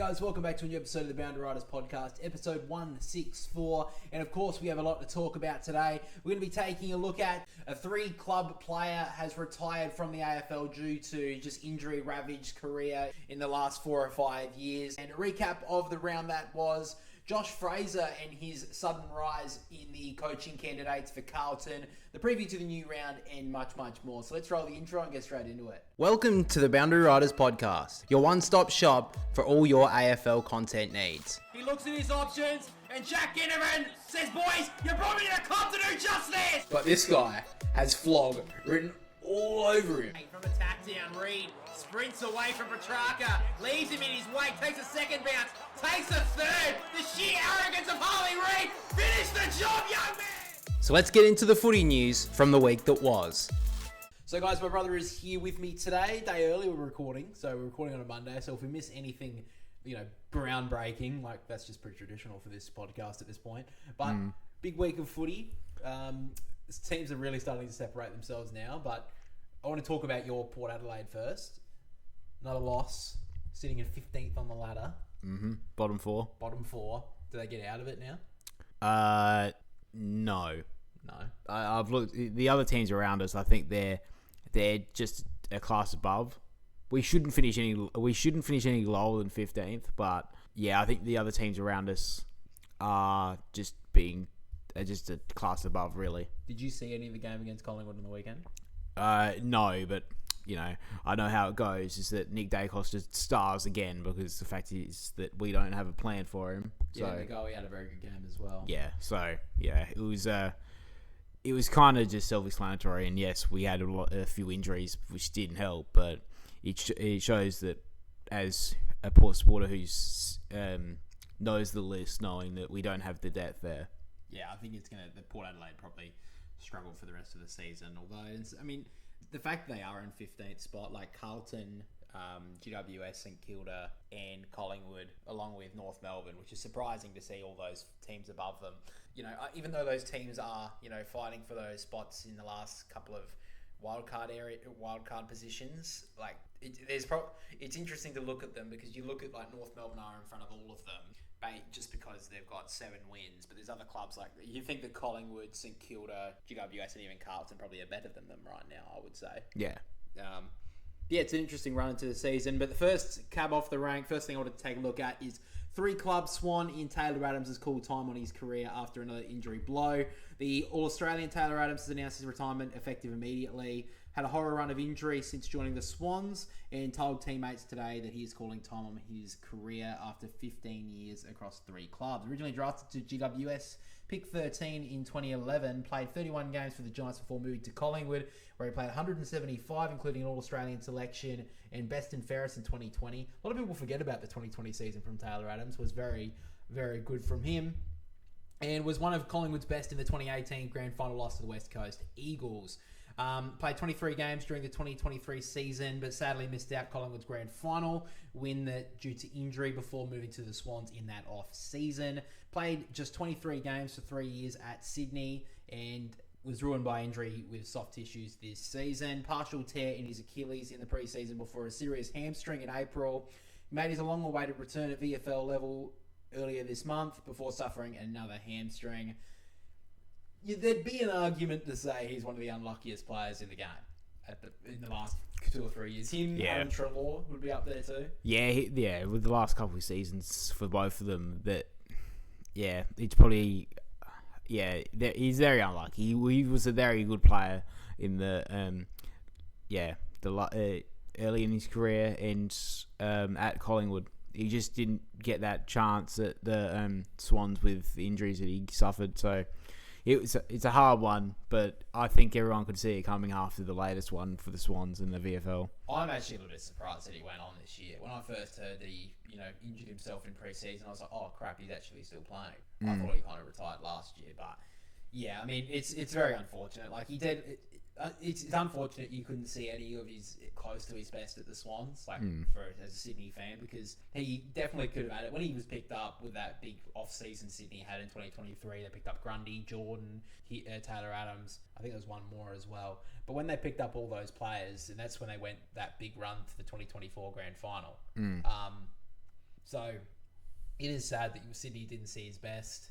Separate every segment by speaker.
Speaker 1: Guys, welcome back to a new episode of the Boundary Riders podcast, episode 164. And of course, we have a lot to talk about today. We're going to be taking a look at a three-club player has retired from the AFL due to just injury-ravaged career in the last 4 or 5 years. And a recap of the round that was Josh Fraser and his sudden rise in the coaching candidates for Carlton, the preview to the new round, and much, much more. So let's roll the intro and get straight into it. Welcome to the Boundary Riders podcast, your one-stop shop for all your AFL content needs. He looks at his options, and Jack Ginnivan says, "Boys, you brought me to the club to do just this!" But this guy has flog written all over him.
Speaker 2: From attack down, Reed sprints away from Petrarca, leaves him in his wake, takes a second bounce, takes a third. The sheer arrogance of Harley Reid. Finish the job, young man!
Speaker 1: So let's get into the footy news from the week that was. So guys, my brother is here with me today. Day early we're recording, so we're recording on a Monday. So if we miss anything, groundbreaking, like that's just pretty traditional for this podcast at this point. But big week of footy. Teams are really starting to separate themselves now, but I want to talk about your Port Adelaide first. Another loss, sitting in 15th on the ladder.
Speaker 3: Bottom four.
Speaker 1: Do they get out of it now?
Speaker 3: No.
Speaker 1: No.
Speaker 3: I've looked. The other teams around us, I think they're just a class above. We shouldn't finish any lower than 15th, but yeah, I think the other teams around us are just a class above, really.
Speaker 1: Did you see any of the game against Collingwood on the weekend?
Speaker 3: No, but I know how it goes. Is that Nick Dacos just stars again because the fact is that we don't have a plan for him. So,
Speaker 1: yeah, Nick had a very good game as well.
Speaker 3: Yeah, so yeah, it was kind of just self-explanatory. And yes, we had a few injuries which didn't help, but it shows that as a Port supporter who's knows the list, knowing that we don't have the depth there.
Speaker 2: Yeah, I think the Port Adelaide probably struggle for the rest of the season. Although, the fact they are in 15th spot, like Carlton, GWS, St Kilda, and Collingwood, along with North Melbourne, which is surprising to see all those teams above them. Even though those teams are, fighting for those spots in the last couple of wildcard positions, like it's interesting to look at them because you look at like North Melbourne are in front of all of them. Just because they've got 7 wins, but there's other clubs like you think that Collingwood, St Kilda, GWS, and even Carlton probably are better than them right now. I would say.
Speaker 3: Yeah.
Speaker 1: It's an interesting run into the season. But the first cab off the rank, first thing I want to take a look at is 3-club Swan in Taylor Adams has called time on his career after another injury blow. The All-Australian Taylor Adams has announced his retirement effective immediately. Had a horror run of injury since joining the Swans and told teammates today that he is calling time on his career after 15 years across 3 clubs. Originally drafted to GWS, pick 13 in 2011, played 31 games for the Giants before moving to Collingwood, where he played 175, including an All-Australian selection and best and fairest in 2020. A lot of people forget about the 2020 season from Taylor Adams. Was very, very good from him. And was one of Collingwood's best in the 2018 grand final loss to the West Coast Eagles. Played 23 games during the 2023 season, but sadly missed out Collingwood's grand final win due to injury before moving to the Swans in that off-season. Played just 23 games for 3 years at Sydney and was ruined by injury with soft tissues this season. Partial tear in his Achilles in the preseason before a serious hamstring in April. Made his long-awaited return at VFL level earlier this month before suffering another hamstring. There'd be an argument to say he's one of the unluckiest players in the game in the last 2 or 3 years. Him and Trelaw would be up there too.
Speaker 3: Yeah, with the last couple of seasons for both of them, it's probably he's very unlucky. He was a very good player in the early in his career and at Collingwood. He just didn't get that chance at the Swans with the injuries that he suffered. So it's a hard one, but I think everyone could see it coming after the latest one for the Swans in the VFL.
Speaker 1: I'm actually a little bit surprised that he went on this year. When I first heard that he injured himself in pre-season, I was like, oh crap, he's actually still playing. I thought he kind of retired last year, but yeah, it's very unfortunate. Like he did. It's unfortunate you couldn't see any of his close to his best at the Swans, as a Sydney fan, because he definitely could have had it when he was picked up with that big off-season Sydney had in 2023. They picked up Grundy, Jordan, Taylor Adams. I think there was one more as well. But when they picked up all those players, and that's when they went that big run to the 2024 grand final.
Speaker 2: So it is sad that Sydney didn't see his best.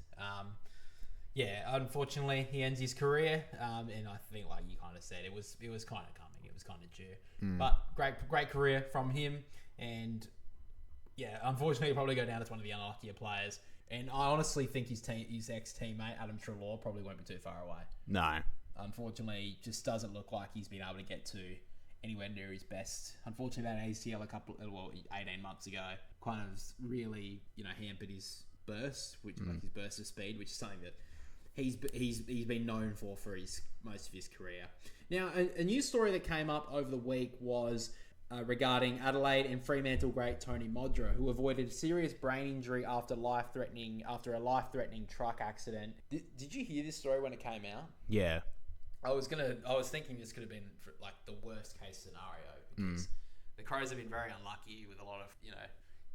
Speaker 2: Unfortunately, he ends his career, and I think, like you kind of said, it was kind of coming. It was kind of due. But great career from him, and unfortunately, he'll probably go down as one of the unluckier players. And I honestly think his ex-teammate Adam Treloar probably won't be too far away.
Speaker 3: No.
Speaker 2: Unfortunately, just doesn't look like he's been able to get to anywhere near his best. Unfortunately, that ACL 18 months ago kind of really, hampered his burst, which like his burst of speed, which is something that he's been known for most of his career. Now, a news story that came up over the week was regarding Adelaide and Fremantle great Tony Modra, who avoided serious brain injury after a life-threatening truck accident. Did you hear this story when it came out?
Speaker 3: Yeah.
Speaker 2: I was thinking this could have been like the worst case scenario because the Crows have been very unlucky with a lot of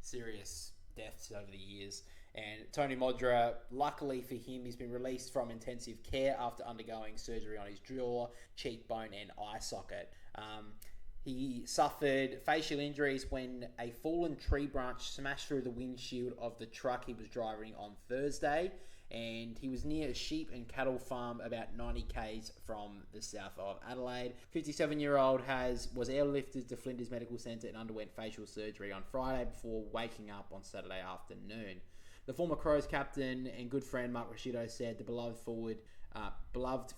Speaker 2: serious deaths over the years. And Tony Modra, luckily for him, he's been released from intensive care after undergoing surgery on his jaw, cheekbone, and eye socket. He suffered facial injuries when a fallen tree branch smashed through the windshield of the truck he was driving on Thursday, and he was near a sheep and cattle farm about 90 k's from the south of Adelaide. 57-year-old was airlifted to Flinders Medical Centre and underwent facial surgery on Friday before waking up on Saturday afternoon. The former Crows captain and good friend Mark Rashido said the beloved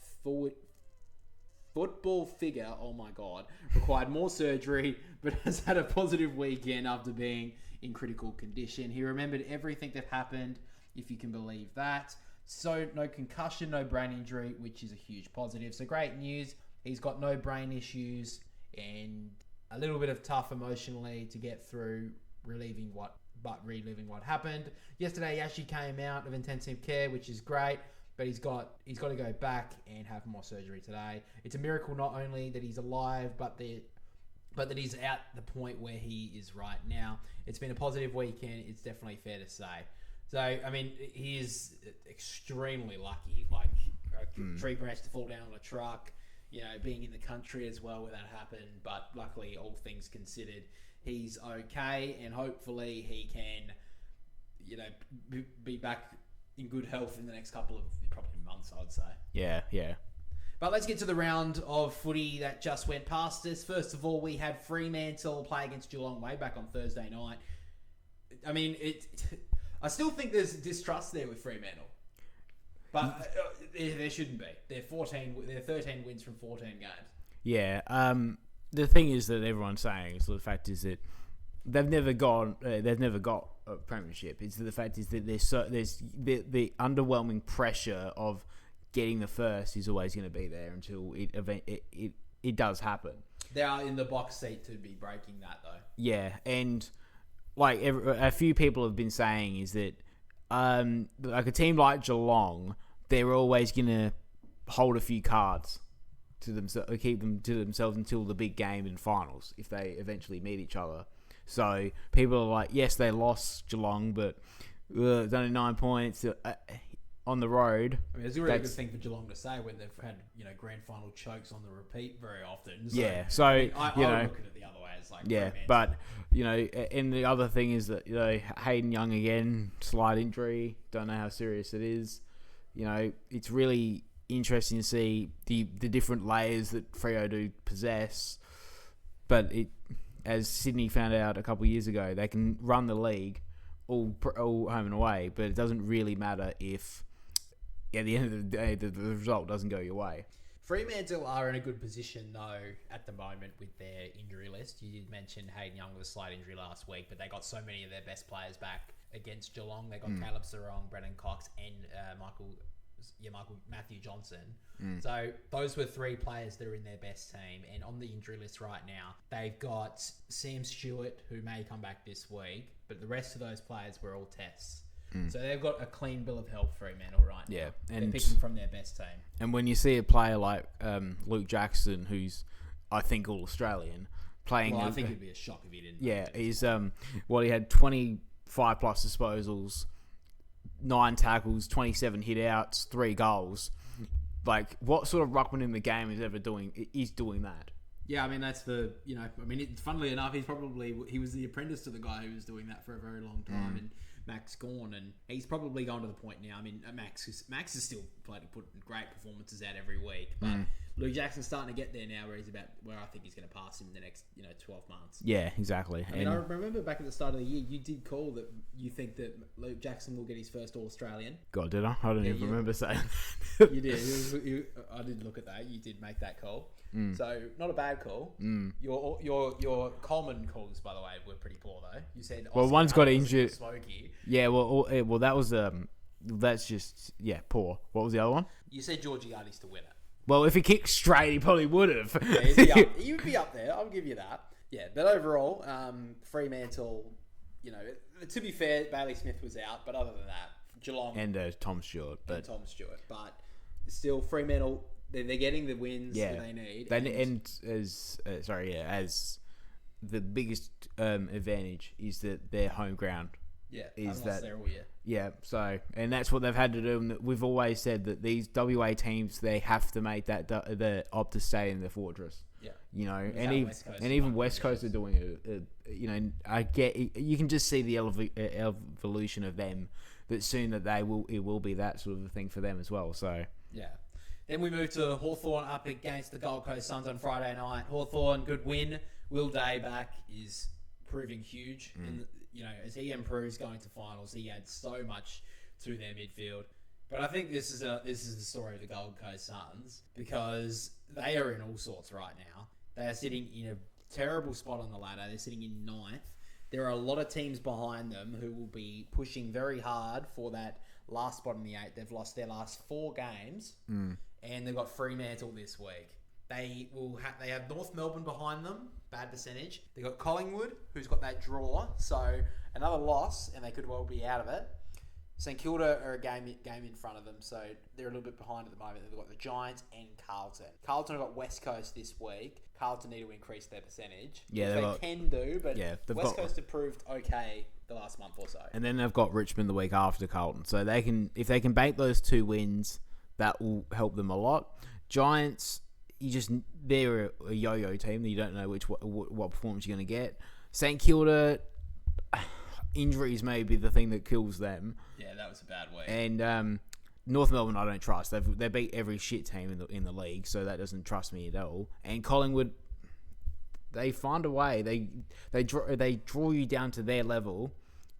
Speaker 2: football figure, oh my God, required more surgery, but has had a positive weekend after being in critical condition. He remembered everything that happened, if you can believe that. So no concussion, no brain injury, which is a huge positive. So great news. He's got no brain issues and a little bit of tough emotionally to get through reliving what happened. Yesterday, he actually came out of intensive care, which is great. But he's got to go back and have more surgery today. It's a miracle not only that he's alive, but that he's at the point where he is right now. It's been a positive weekend. It's definitely fair to say. So, I mean, he is extremely lucky. Like, a tree branch to fall down on a truck, being in the country as well where that happened. But luckily, all things considered, he's okay. And hopefully he can, be back in good health in the next couple of probably months, I'd say.
Speaker 3: Yeah.
Speaker 2: But let's get to the round of footy that just went past us. First of all, we had Fremantle play against Geelong way back on Thursday night. I mean, I still think there's distrust there with Fremantle. But there shouldn't be. They're 13 wins from 14 games. Yeah.
Speaker 3: The thing is that everyone's saying is the fact is that they've never got a premiership. It's the fact is that there's the underwhelming pressure of getting the first is always going to be there until it does happen.
Speaker 2: They are in the box seat to be breaking that though.
Speaker 3: Yeah, and like a few people have been saying is that like a team like Geelong, they're always going to hold a few cards to themselves, keep them to themselves until the big game and finals if they eventually meet each other. So people are like, yes, they lost Geelong, but it's only 9 points on the road.
Speaker 2: I mean, it's a really good thing for Geelong to say when they've had grand final chokes on the repeat very often. So,
Speaker 3: yeah, so
Speaker 2: I look at it the other way. It's like
Speaker 3: but and the other thing is that Hayden Young again, slight injury. Don't know how serious it is. It's really interesting to see the different layers that Freo do possess, but as Sydney found out a couple of years ago, they can run the league all home and away, but it doesn't really matter if at the end of the day the result doesn't go your way.
Speaker 2: Fremantle are in a good position though at the moment with their injury list. You did mention Hayden Young with a slight injury last week, but they got so many of their best players back against Geelong. They got Caleb Sarong, Brennan Cox, and Matthew Johnson. So those were three players that are in their best team. And on the injury list right now, they've got Sam Stewart, who may come back this week, but the rest of those players were all tests. So they've got a clean bill of health, Fremantle, right now.
Speaker 3: Yeah,
Speaker 2: and they're picking from their best team.
Speaker 3: And when you see a player like Luke Jackson, who's I think all Australian, playing,
Speaker 2: I think it'd be a shock if he didn't.
Speaker 3: Yeah, he's he had 25 plus disposals, 9 tackles, 27 hit outs, 3 goals. Like, what sort of ruckman in the game is ever doing? He's doing that.
Speaker 1: Yeah, I mean that's funnily enough, he was the apprentice to the guy who was doing that for a very long time, and Max gone, and he's probably gone to the point now. I mean, Max is still putting great performances out every week, but Luke Jackson's starting to get there now, where I think he's going to pass him in the next 12 months.
Speaker 3: Yeah, exactly.
Speaker 1: I mean, I remember back at the start of the year, you did call that you think that Luke Jackson will get his first All-Australian.
Speaker 3: God, did I? I don't even remember saying.
Speaker 1: You did. I did look at that. You did make that call. So not a bad call. Your Coleman calls, by the way, were pretty poor though. You said
Speaker 3: one's got injured.
Speaker 1: Smokey.
Speaker 3: Yeah, well, that was that's just poor. What was the other one?
Speaker 1: You said Georgiades to win it.
Speaker 3: Well, if he kicked straight, he probably would have.
Speaker 1: Yeah, he would be up there. I'll give you that. Yeah, but overall, Fremantle. To be fair, Bailey Smith was out, but other than that, Geelong
Speaker 3: and Tom Stewart, but
Speaker 1: still Fremantle. They're getting the wins that they need.
Speaker 3: As the biggest advantage is that their home ground.
Speaker 1: Yeah,
Speaker 3: is that
Speaker 1: there all year.
Speaker 3: Yeah, so and that's what they've had to do. And we've always said that these WA teams, they have to make that the Optus stay in the fortress. Yeah, and even West Coast are doing it. I get you can just see the evolution of them. That soon it will be that sort of a thing for them as well. So
Speaker 1: yeah. Then we move to Hawthorn up against the Gold Coast Suns on Friday night. Hawthorn, good win. Will Day back is proving huge. And, as he improves going to finals, he adds so much to their midfield. But I think this is the story of the Gold Coast Suns because they are in all sorts right now. They are sitting in a terrible spot on the ladder. They're sitting in 9th. There are a lot of teams behind them who will be pushing very hard for that last spot in the 8. They've lost their last 4 games. And they've got Fremantle this week. They have North Melbourne behind them, bad percentage. They've got Collingwood, who's got that draw, so another loss, and they could well be out of it. St Kilda are a game in front of them, so they're a little bit behind at the moment. They've got the Giants and Carlton. Carlton have got West Coast this week. Carlton need to increase their percentage.
Speaker 3: Yeah,
Speaker 1: they can do, but West Coast have proved okay the last month or so.
Speaker 3: And then they've got Richmond the week after Carlton, so if they can bank those 2 wins. That will help them a lot. Giants, they're a yo-yo team. You don't know what performance you're going to get. St Kilda, injuries may be the thing that kills them.
Speaker 1: Yeah, that was a bad week.
Speaker 3: And North Melbourne, I don't trust. They beat every shit team in the league, so that doesn't trust me at all. And Collingwood, they find a way. They draw you down to their level,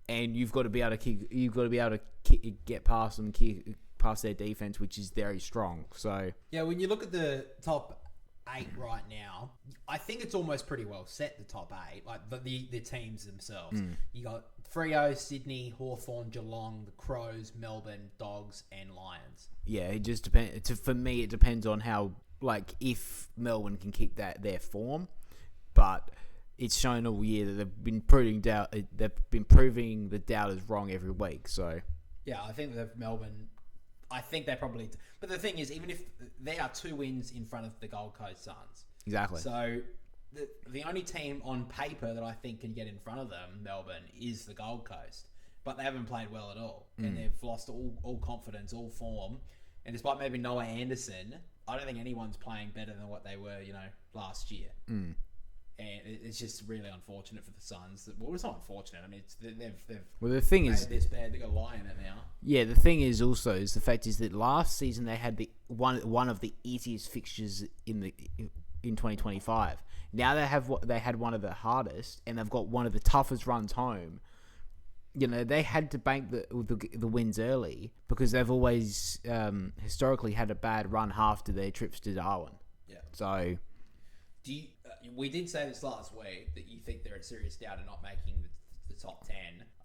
Speaker 3: and you've got to be able to kick. You've got to be able to get past them, past their defense, which is very strong. So
Speaker 1: yeah, when you look at the top 8 right now, I think it's almost pretty well set. The top 8, like the teams themselves. You got Freo, Sydney, Hawthorn, Geelong, the Crows, Melbourne, Dogs, and Lions.
Speaker 3: Yeah, it just depends. For me, it depends on how, if Melbourne can keep their form, but it's shown all year that they've been proving the doubters wrong every week. So
Speaker 1: yeah, I think that Melbourne. I think they probably... But the thing is, even if they are 2 wins in front of the Gold Coast Suns.
Speaker 3: Exactly.
Speaker 1: So the only team on paper that I think can get in front of them, Melbourne, is the Gold Coast. But they haven't played well at all. And they've lost all confidence, all form. And despite maybe Noah Anderson, I don't think anyone's playing better than what they were, last year. And it's just really unfortunate for the Suns. Well, it's not unfortunate. I mean,
Speaker 3: the thing is
Speaker 1: this bad. They've got a lie in it now.
Speaker 3: Yeah, the thing is the fact is that last season they had the one of the easiest fixtures in 2025. Now they had one of the hardest, and they've got one of the toughest runs home. They had to bank the wins early because they've always historically had a bad run after their trips to Darwin.
Speaker 1: Yeah.
Speaker 3: So,
Speaker 1: we did say this last week that you think they're in serious doubt of not making the top 10.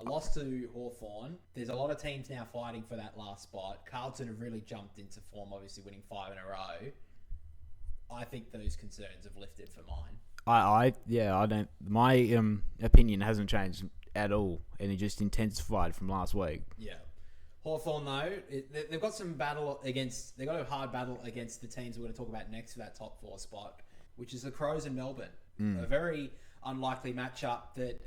Speaker 1: A loss to Hawthorn. There's a lot of teams now fighting for that last spot. Carlton have really jumped into form, obviously winning 5 in a row. I think those concerns have lifted for mine.
Speaker 3: I don't. My opinion hasn't changed at all, and it just intensified from last week.
Speaker 1: Yeah. Hawthorn, though, they've got some battle against... They've got a hard battle against the teams we're going to talk about next for that top 4 spot, which is the Crows and Melbourne. A very unlikely matchup that,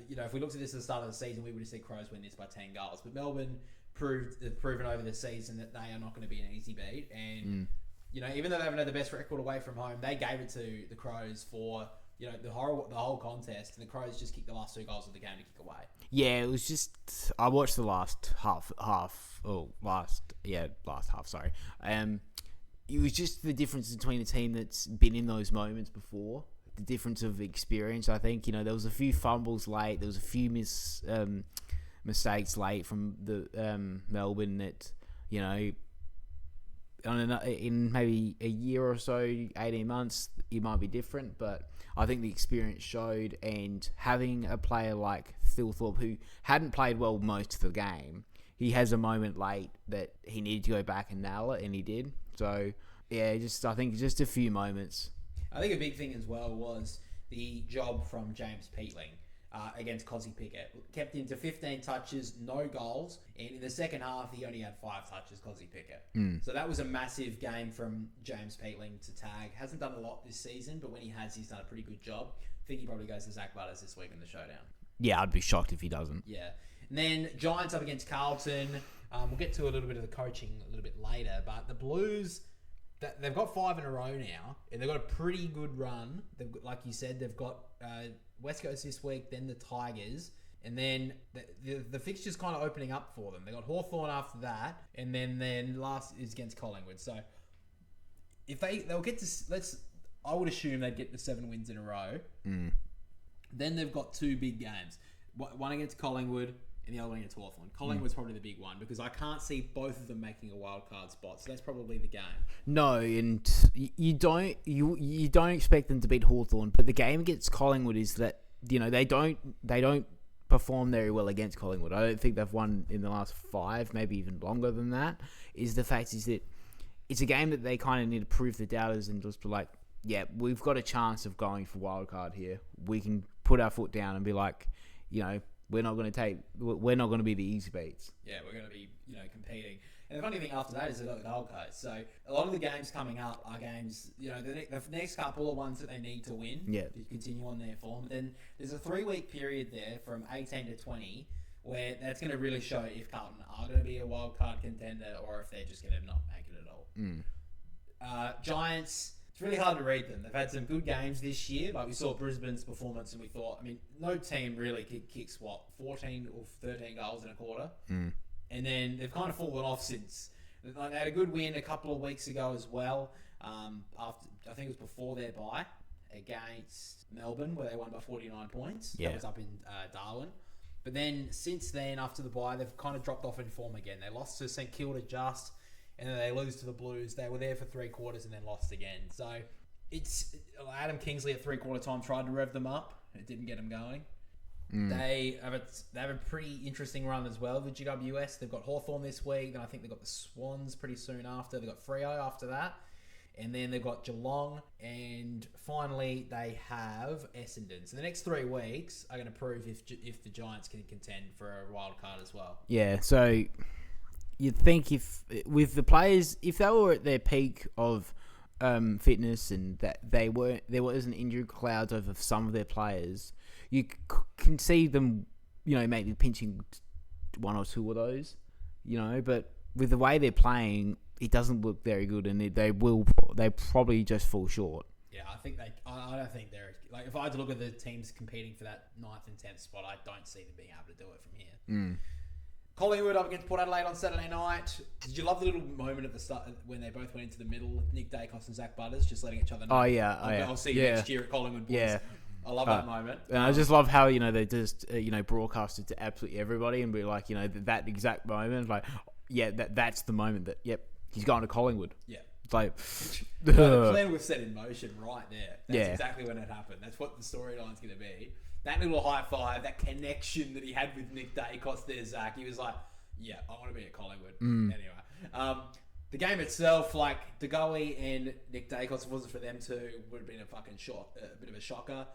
Speaker 1: if we looked at this at the start of the season, we would have seen Crows win this by 10 goals. But Melbourne have proven over the season that they are not going to be an easy beat. And even though they haven't had the best record away from home, they gave it to the Crows for the whole contest, and the Crows just kicked the last 2 goals of the game to kick away.
Speaker 3: Yeah, it was just I watched the last half. Last half. Sorry. It was just the difference between a team that's been in those moments before. The difference of experience, I think. There was a few fumbles late. There was a few mistakes late from the Melbourne that, in maybe a year or so, 18 months, it might be different. But I think the experience showed, and having a player like Thilthorpe, who hadn't played well most of the game, he has a moment late that he needed to go back and nail it, and he did. So, yeah, I think just a few moments.
Speaker 1: I think a big thing as well was the job from James Peatling against Cozzy Pickett. Kept him to 15 touches, no goals, and in the second half, he only had 5 touches, Cozzy Pickett. So that was a massive game from James Peatling to tag. Hasn't done a lot this season, but when he has, he's done a pretty good job. I think he probably goes to Zach Butters this week in the showdown.
Speaker 3: Yeah, I'd be shocked if he doesn't.
Speaker 1: Yeah. And then Giants up against Carlton. We'll get to a little bit of the coaching a little bit later, but the Blues, they've got 5 in a row now, and they've got a pretty good run. They've got, like you said, they've got West Coast this week, then the Tigers, and then the fixture's kind of opening up for them. They got Hawthorn after that, and then last is against Collingwood. So if they'll get to I would assume they'd get the 7 wins in a row. Then they've got 2 big games, one against Collingwood and the other one against Hawthorn. Collingwood's probably the big one because I can't see both of them making a wild card spot. So that's probably the game.
Speaker 3: No, and you don't expect them to beat Hawthorn, but the game against Collingwood is that they don't perform very well against Collingwood. I don't think they've won in the last 5, maybe even longer than that. The fact is that it's a game that they kind of need to prove the doubters and just be like, yeah, we've got a chance of going for wild card here. We can put our foot down and be like, we're not going to be the easy beats.
Speaker 1: Yeah, we're going to be, competing. And the funny thing after that is they've got the Gold Coast. So a lot of the games coming up are games, the next couple are ones that they need to win to continue on their form. But then there's a 3-week period there from 18 to 20 where that's going to really show if Carlton are going to be a wild card contender or if they're just going to not make it at all. Giants, it's really hard to read them. They've had some good games this year. Like we saw Brisbane's performance and we thought, no team really kicks 14 or 13 goals in a quarter. And then they've kind of fallen off since. They had a good win a couple of weeks ago as well. After I think it was before their bye against Melbourne where they won by 49 points.
Speaker 3: Yeah.
Speaker 1: That was up in Darwin. But then since then, after the bye, they've kind of dropped off in form again. They lost to St Kilda just, and then they lose to the Blues. They were there for 3 quarters and then lost again. So it's Adam Kingsley at 3/4 time tried to rev them up. It didn't get them going. They have a pretty interesting run as well with GWS. They've got Hawthorn this week, then I think they've got the Swans pretty soon after. They've got Freo after that, and then they've got Geelong, and finally they have Essendon. So the next 3 weeks are going to prove if the Giants can contend for a wild card as well.
Speaker 3: Yeah, so you'd think if with the players, if they were at their peak of fitness and that there wasn't injury clouds over some of their players, you can see them, maybe pinching 1 or 2 of those, but with the way they're playing, it doesn't look very good, and they probably just fall short.
Speaker 1: Yeah, I don't think they're if I had to look at the teams competing for that 9th and 10th spot, I don't see them being able to do it from here. Collingwood up against Port Adelaide on Saturday night. Did you love the little moment at the start when they both went into the middle, Nick Dacos and Zach Butters, just letting each other know?
Speaker 3: Oh yeah,
Speaker 1: I'll see you next year at Collingwood, boys.
Speaker 3: Yeah.
Speaker 1: I love that moment.
Speaker 3: And I just love how, they just, broadcasted to absolutely everybody and be like, that exact moment, like, yeah, that's the moment that, yep, he's going to Collingwood.
Speaker 1: Yeah.
Speaker 3: It's like...
Speaker 1: the plan was set in motion right there. That's exactly when it happened. That's what the storyline's going to be. That little high five, that connection that he had with Nick Dacos there, Zach, he was like, yeah, I want to be at Collingwood. Anyway. The game itself, like, DeGoey and Nick Dacos, if it wasn't for them two, would have been a bit of a shocker.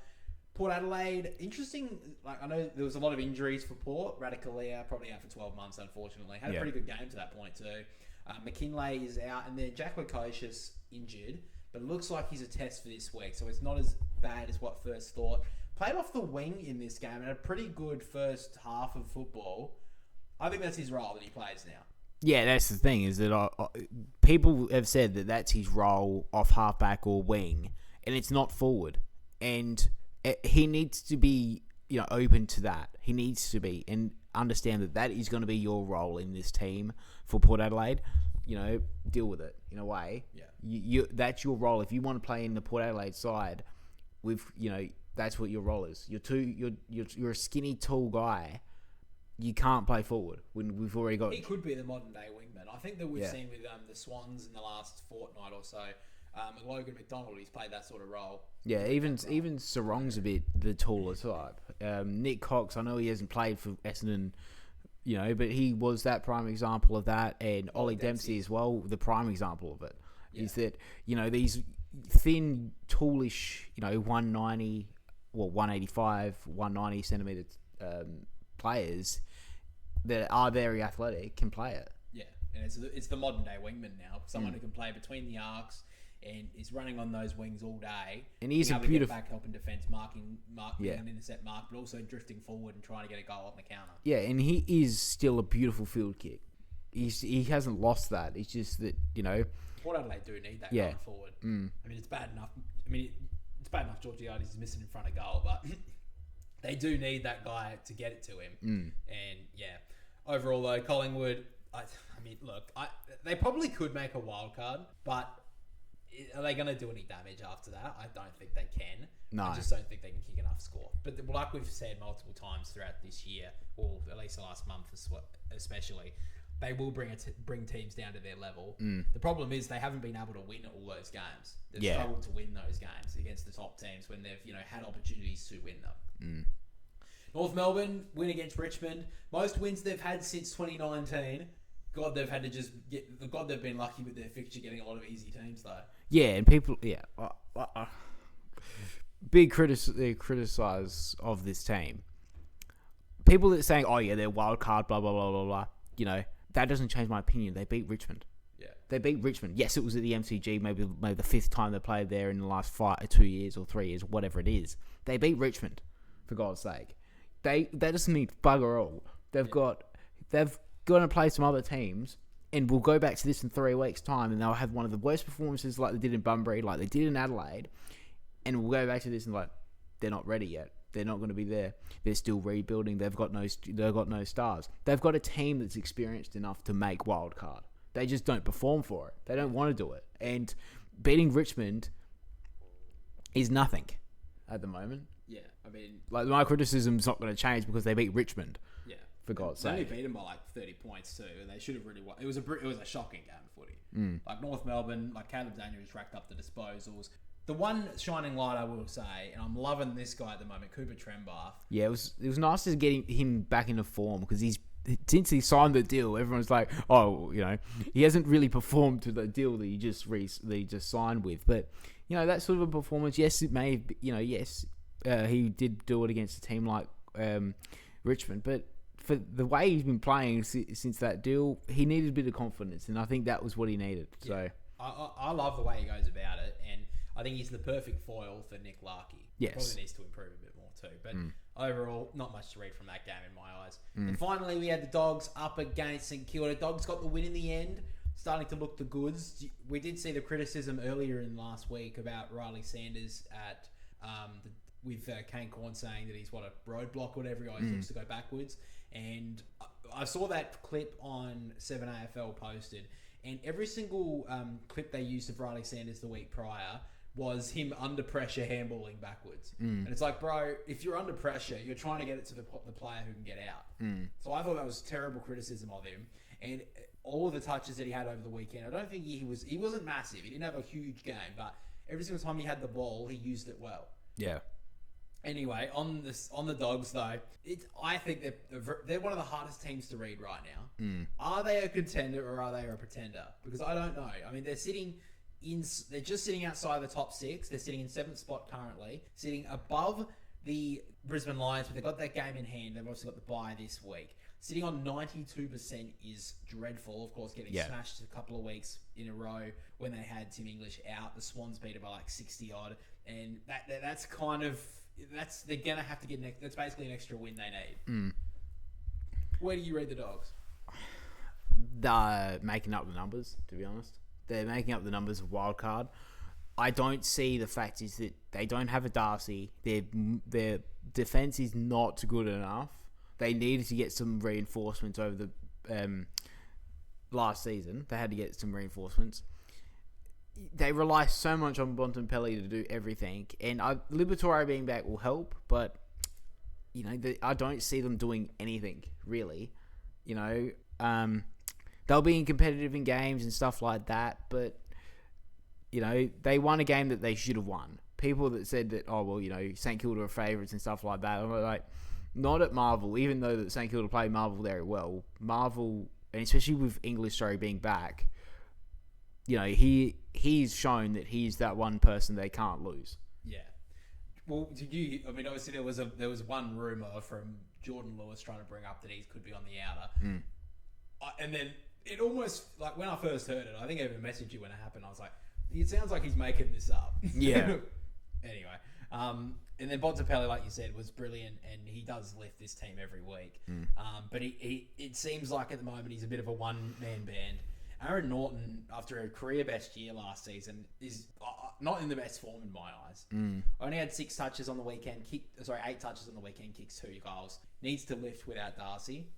Speaker 1: Port Adelaide, interesting. Like, I know there was a lot of injuries for Port. Radicalea probably out for 12 months, unfortunately. Had a pretty good game to that point too. McKinlay is out, and then Jack Lukosius injured, but it looks like he's a test for this week, so it's not as bad as what first thought. Played off the wing in this game and had a pretty good first half of football. I think that's his role that he plays now.
Speaker 3: Yeah, that's the thing, is that people have said that that's his role off halfback or wing, and it's not forward. And he needs to be, open to that. He needs to be, and understand that is going to be your role in this team for Port Adelaide. Deal with it in a way.
Speaker 1: Yeah.
Speaker 3: You that's your role. If you want to play in the Port Adelaide side, that's what your role is. You're a skinny, tall guy. You can't play forward when we've already got.
Speaker 1: He could be the modern day wingman. I think that we've seen with the Swans in the last fortnight or so. Logan McDonald, he's played that sort of role.
Speaker 3: Yeah, even Sarong's a bit the taller type. Nick Cox, I know he hasn't played for Essendon, but he was that prime example of that, and Ollie Dempsey as well, the prime example of it. Yeah. Is that these thin, tallish, 190, 185, 190 centimeter players that are very athletic can play it.
Speaker 1: Yeah, and it's the modern day wingman now. Someone who can play between the arcs and is running on those wings all day.
Speaker 3: And he's a beautiful
Speaker 1: back helping defence, marking and intercept mark, but also drifting forward and trying to get a goal on the counter.
Speaker 3: Yeah, and he is still a beautiful field kick. He hasn't lost that. It's just that
Speaker 1: Port Adelaide do need that going forward. I mean, it's bad enough. It's bad enough Georgiades is missing in front of goal, but they do need that guy to get it to him. And overall though, Collingwood, they probably could make a wild card, but are they going to do any damage after that? I don't think they can.
Speaker 3: No.
Speaker 1: I just don't think they can kick enough score. But like we've said multiple times throughout this year, or at least the last month especially, they will bring teams down to their level. The problem is they haven't been able to win all those games. They've struggled to win those games against the top teams when they've had opportunities to win them. North Melbourne win against Richmond. Most wins they've had since 2019. God, they've had to they've been lucky with their fixture getting a lot of easy teams though.
Speaker 3: Yeah, and people, big criticize of this team. People that are saying, "Oh yeah, they're wild card," blah blah blah blah blah. That doesn't change my opinion. They beat Richmond.
Speaker 1: Yeah,
Speaker 3: they beat Richmond. Yes, it was at the MCG. Maybe the fifth time they played there in the last 2 years or 3 years, whatever it is. They beat Richmond, for God's sake. That doesn't mean bugger all. They've got to play some other teams, and we'll go back to this in 3 weeks' time, and they'll have one of the worst performances like they did in Bunbury, like they did in Adelaide, and we'll go back to this and they're not ready yet. They're not going to be there. They're still rebuilding. They've got no stars. They've got a team that's experienced enough to make wild card. They just don't perform for it. They don't want to do it. And beating Richmond is nothing at the moment.
Speaker 1: Yeah, I mean,
Speaker 3: my criticism's not going to change because they beat Richmond.
Speaker 1: Yeah,
Speaker 3: for God's
Speaker 1: sake. They only
Speaker 3: sake.
Speaker 1: beat them by 30 points too, and they should have really won. It was a shocking game of footy. North Melbourne, Caleb Daniels racked up the disposals. The one shining light I will say, and I'm loving this guy at the moment, Cooper Trembath.
Speaker 3: Yeah, it was nice to get him back into form because since he signed the deal, everyone's like, he hasn't really performed to the deal that he just signed with. But that sort of a performance, yes, it may have, he did do it against a team like Richmond, but for the way he's been playing since that deal, he needed a bit of confidence, and I think that was what he needed. So
Speaker 1: I love the way he goes about it, and I think he's the perfect foil for Nick Larkey.
Speaker 3: Yes.
Speaker 1: Probably needs to improve a bit more too. But overall, not much to read from that game in my eyes. And finally, we had the Dogs up against St Kilda. Dogs got the win in the end, starting to look the goods. We did see the criticism earlier in last week about Riley Sanders with Kane Corn saying that he's a roadblock or whatever. He always looks to go backwards. And I saw that clip on 7AFL posted, and every single clip they used of Riley Sanders the week prior was him under pressure handballing backwards. And it's like, bro, if you're under pressure, you're trying to get it to the player who can get out. So I thought that was terrible criticism of him. And all of the touches that he had over the weekend, I don't think he wasn't massive. He didn't have a huge game, but every single time he had the ball, he used it well.
Speaker 3: Yeah.
Speaker 1: Anyway, on the Dogs though, I think they're one of the hardest teams to read right now. Are they a contender or are they a pretender? Because I don't know. I mean, they're just sitting outside the top 6. They're sitting in 7th spot currently, sitting above the Brisbane Lions, but they've got that game in hand. They've also got the bye this week. Sitting on 92% is dreadful. Of course, getting smashed a couple of weeks in a row when they had Tim English out. The Swans beat it by 60 odd, and that's kind of they're gonna have to get that's basically an extra win they need. Where do you read the Dogs?
Speaker 3: they're making up the numbers, to be honest. They're making up the numbers of wild card. I don't see the fact is that they don't have a Darcy. Their defense is not good enough. They needed to get some reinforcements over the last season. They had to get some reinforcements. They rely so much on Bontempelli to do everything, and Liberatore being back will help, but I don't see them doing anything really. They'll be competitive in games and stuff like that, but they won a game that they should have won. People that said that, St Kilda are favourites and stuff like that, I'm like, not at Marvel, even though that St Kilda played Marvel very well. Marvel, and especially with English Story being back, he's shown that he's that one person they can't lose.
Speaker 2: Yeah. Well, obviously there was one rumour from Jordan Lewis trying to bring up that he could be on the outer. And then it almost, like when I first heard it, I think I even messaged you when it happened. I was like, it sounds like he's making this up.
Speaker 3: Yeah.
Speaker 2: Anyway, and then Bontempelli, like you said, was brilliant, and he does lift this team every week. But it seems like at the moment he's a bit of a one-man band. Aaron Norton, after a career best year last season, is not in the best form in my eyes. Only had 6 touches on the weekend, 8 touches on the weekend, kicks 2 goals. Needs to lift without Darcy.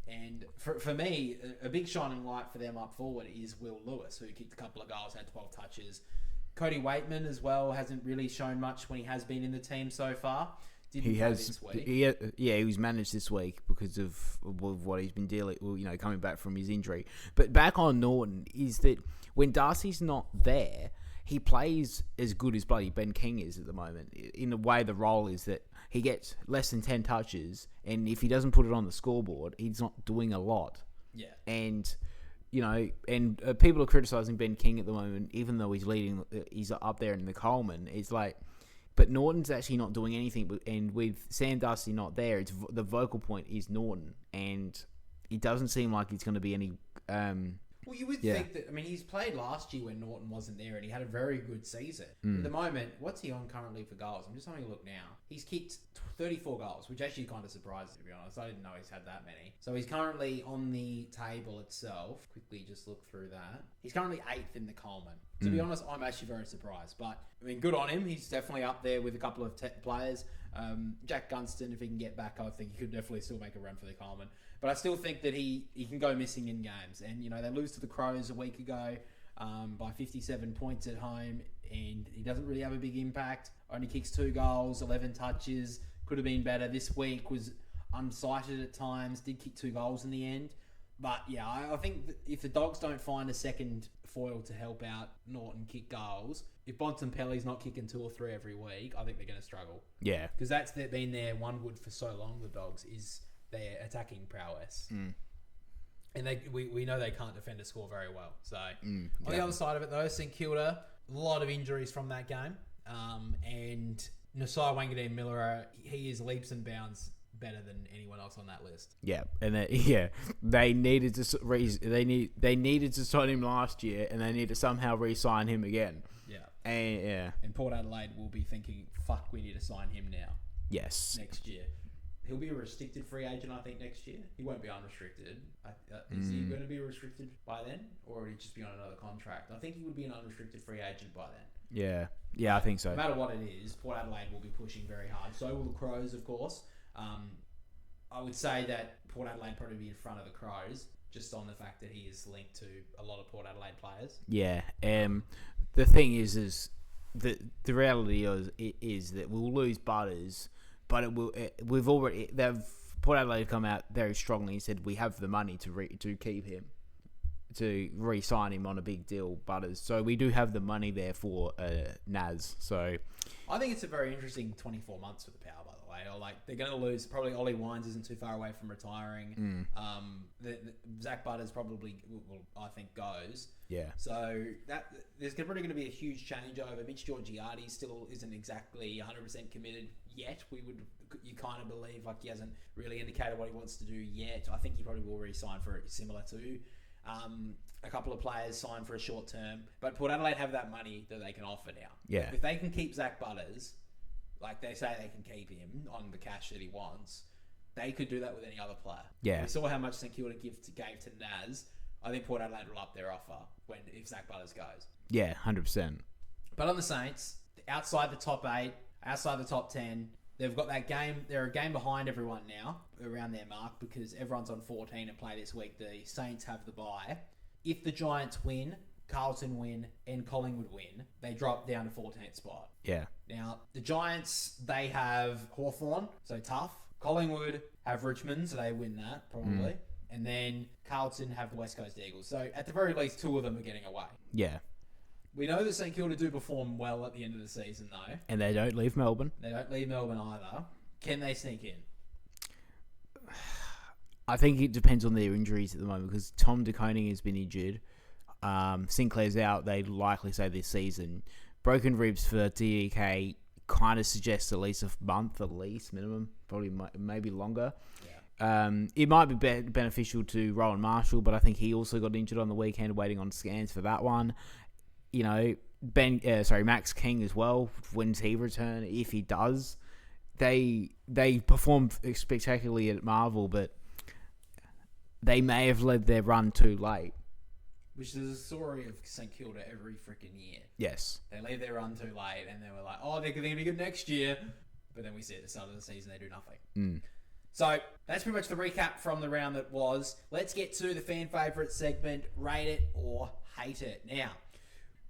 Speaker 2: And for me, a big shining light for them up forward is Will Lewis, who kicked a couple of goals, had 12 touches. Cody Waitman as well hasn't really shown much when he has been in the team so far. He was managed this week because of what he's been dealing, coming back from his injury. But back on Norton is that when Darcy's not there, he plays as good as bloody Ben King is at the moment. In a way, the role is that he gets less than 10 touches, and if he doesn't put it on the scoreboard, he's not doing a lot. Yeah.
Speaker 3: And people are criticising Ben King at the moment, even though he's up there in the Coleman. It's like, but Norton's actually not doing anything. And with Sam Darcy not there, the vocal point is Norton, and it doesn't seem like it's going to be any.
Speaker 2: Well, you would think that. He's played last year when Norton wasn't there, and he had a very good season. At the moment, what's he on currently for goals? I'm just having a look now. He's kicked 34 goals, which actually kind of surprised me, to be honest. I didn't know he's had that many. So he's currently on the table itself. Quickly just look through that. He's currently 8th in the Coleman. To be honest, I'm actually very surprised. But, good on him. He's definitely up there with a couple of players. Jack Gunston, if he can get back, I think he could definitely still make a run for the Coleman. But I still think that he can go missing in games. And, they lose to the Crows a week ago by 57 points at home. And he doesn't really have a big impact. Only kicks 2 goals, 11 touches. Could have been better. This week was unsighted at times. Did kick 2 goals in the end. But, yeah, I think that if the Dogs don't find a second foil to help out Norton kick goals, if Bontempelli's not kicking 2 or 3 every week, I think they're going to struggle.
Speaker 3: Yeah.
Speaker 2: Because that's been their one wood for so long, the Dogs, is their attacking prowess. And we know they can't defend a score very well. So, on the other side of it, though, St Kilda, a lot of injuries from that game. And Nasai Wangadeen Miller, he is leaps and bounds better than anyone else on that list.
Speaker 3: Yeah, and they needed to needed to sign him last year, and they need to somehow re-sign him again.
Speaker 2: Yeah,
Speaker 3: and
Speaker 2: Port Adelaide will be thinking, "Fuck, we need to sign him now."
Speaker 3: Yes,
Speaker 2: next year. He'll be a restricted free agent, I think, next year. He won't be unrestricted. Is he going to be restricted by then? Or would he just be on another contract? I think he would be an unrestricted free agent by then.
Speaker 3: Yeah, I think so.
Speaker 2: No matter what it is, Port Adelaide will be pushing very hard. So will the Crows, of course. I would say that Port Adelaide probably be in front of the Crows, just on the fact that he is linked to a lot of Port Adelaide players.
Speaker 3: Yeah. The thing is the reality is that we'll lose Butters, but Port Adelaide come out very strongly and said we have the money to keep him, to re-sign him on a big deal, Butters. So we do have the money there for Naz. So
Speaker 2: I think it's a very interesting 24 months for the Power, by the way. They're going to lose. Probably Ollie Wines isn't too far away from retiring. Zach Butters probably, I think, goes.
Speaker 3: Yeah.
Speaker 2: So there's probably going to be a huge changeover. Mitch Georgiades still isn't exactly 100% committed yet. You kind of believe he hasn't really indicated what he wants to do yet. I think he probably will re-sign for it, similar to a couple of players sign for a short term. But Port Adelaide have that money that they can offer now.
Speaker 3: Yeah.
Speaker 2: If they can keep Zach Butters, like they say they can keep him on the cash that he wants, they could do that with any other player.
Speaker 3: Yeah.
Speaker 2: We saw how much St Kilda gave to Naz.
Speaker 1: I think Port Adelaide will up their offer if Zach Butters goes.
Speaker 3: Yeah, 100%.
Speaker 1: But on the Saints, outside the top 8, outside the top 10, they've got that game. They're a game behind everyone now, around their mark, because everyone's on 14 and play this week. The Saints have the bye. If the Giants win, Carlton win, and Collingwood win, they drop down to 14th spot.
Speaker 3: Yeah.
Speaker 1: Now, the Giants, they have Hawthorn, so tough. Collingwood have Richmond, so they win that, probably. And then Carlton have the West Coast Eagles. So, at the very least, 2 of them are getting away.
Speaker 3: Yeah.
Speaker 1: We know that St Kilda do perform well at the end of the season, though.
Speaker 3: And they don't leave Melbourne.
Speaker 1: They don't leave Melbourne either. Can they sneak in?
Speaker 3: I think it depends on their injuries at the moment, because Tom De Koning has been injured. Sinclair's out, they'd likely say this season. Broken ribs for DEK kind of suggests at least a month, at least, minimum. Probably maybe longer. Yeah. It might be beneficial to Rowan Marshall, but I think he also got injured on the weekend, waiting on scans for that one. You know, Max King as well. When's he return? If he does, they perform spectacularly at Marvel, but they may have led their run too late.
Speaker 1: Which is a story of St Kilda every freaking year.
Speaker 3: Yes.
Speaker 1: They leave their run too late, and then we're like, oh, they're going to be good next year. But then we see at the start of the season, they do nothing. So that's pretty much the recap from the round that was. Let's get to the fan favourite segment, rate it or hate it. Now,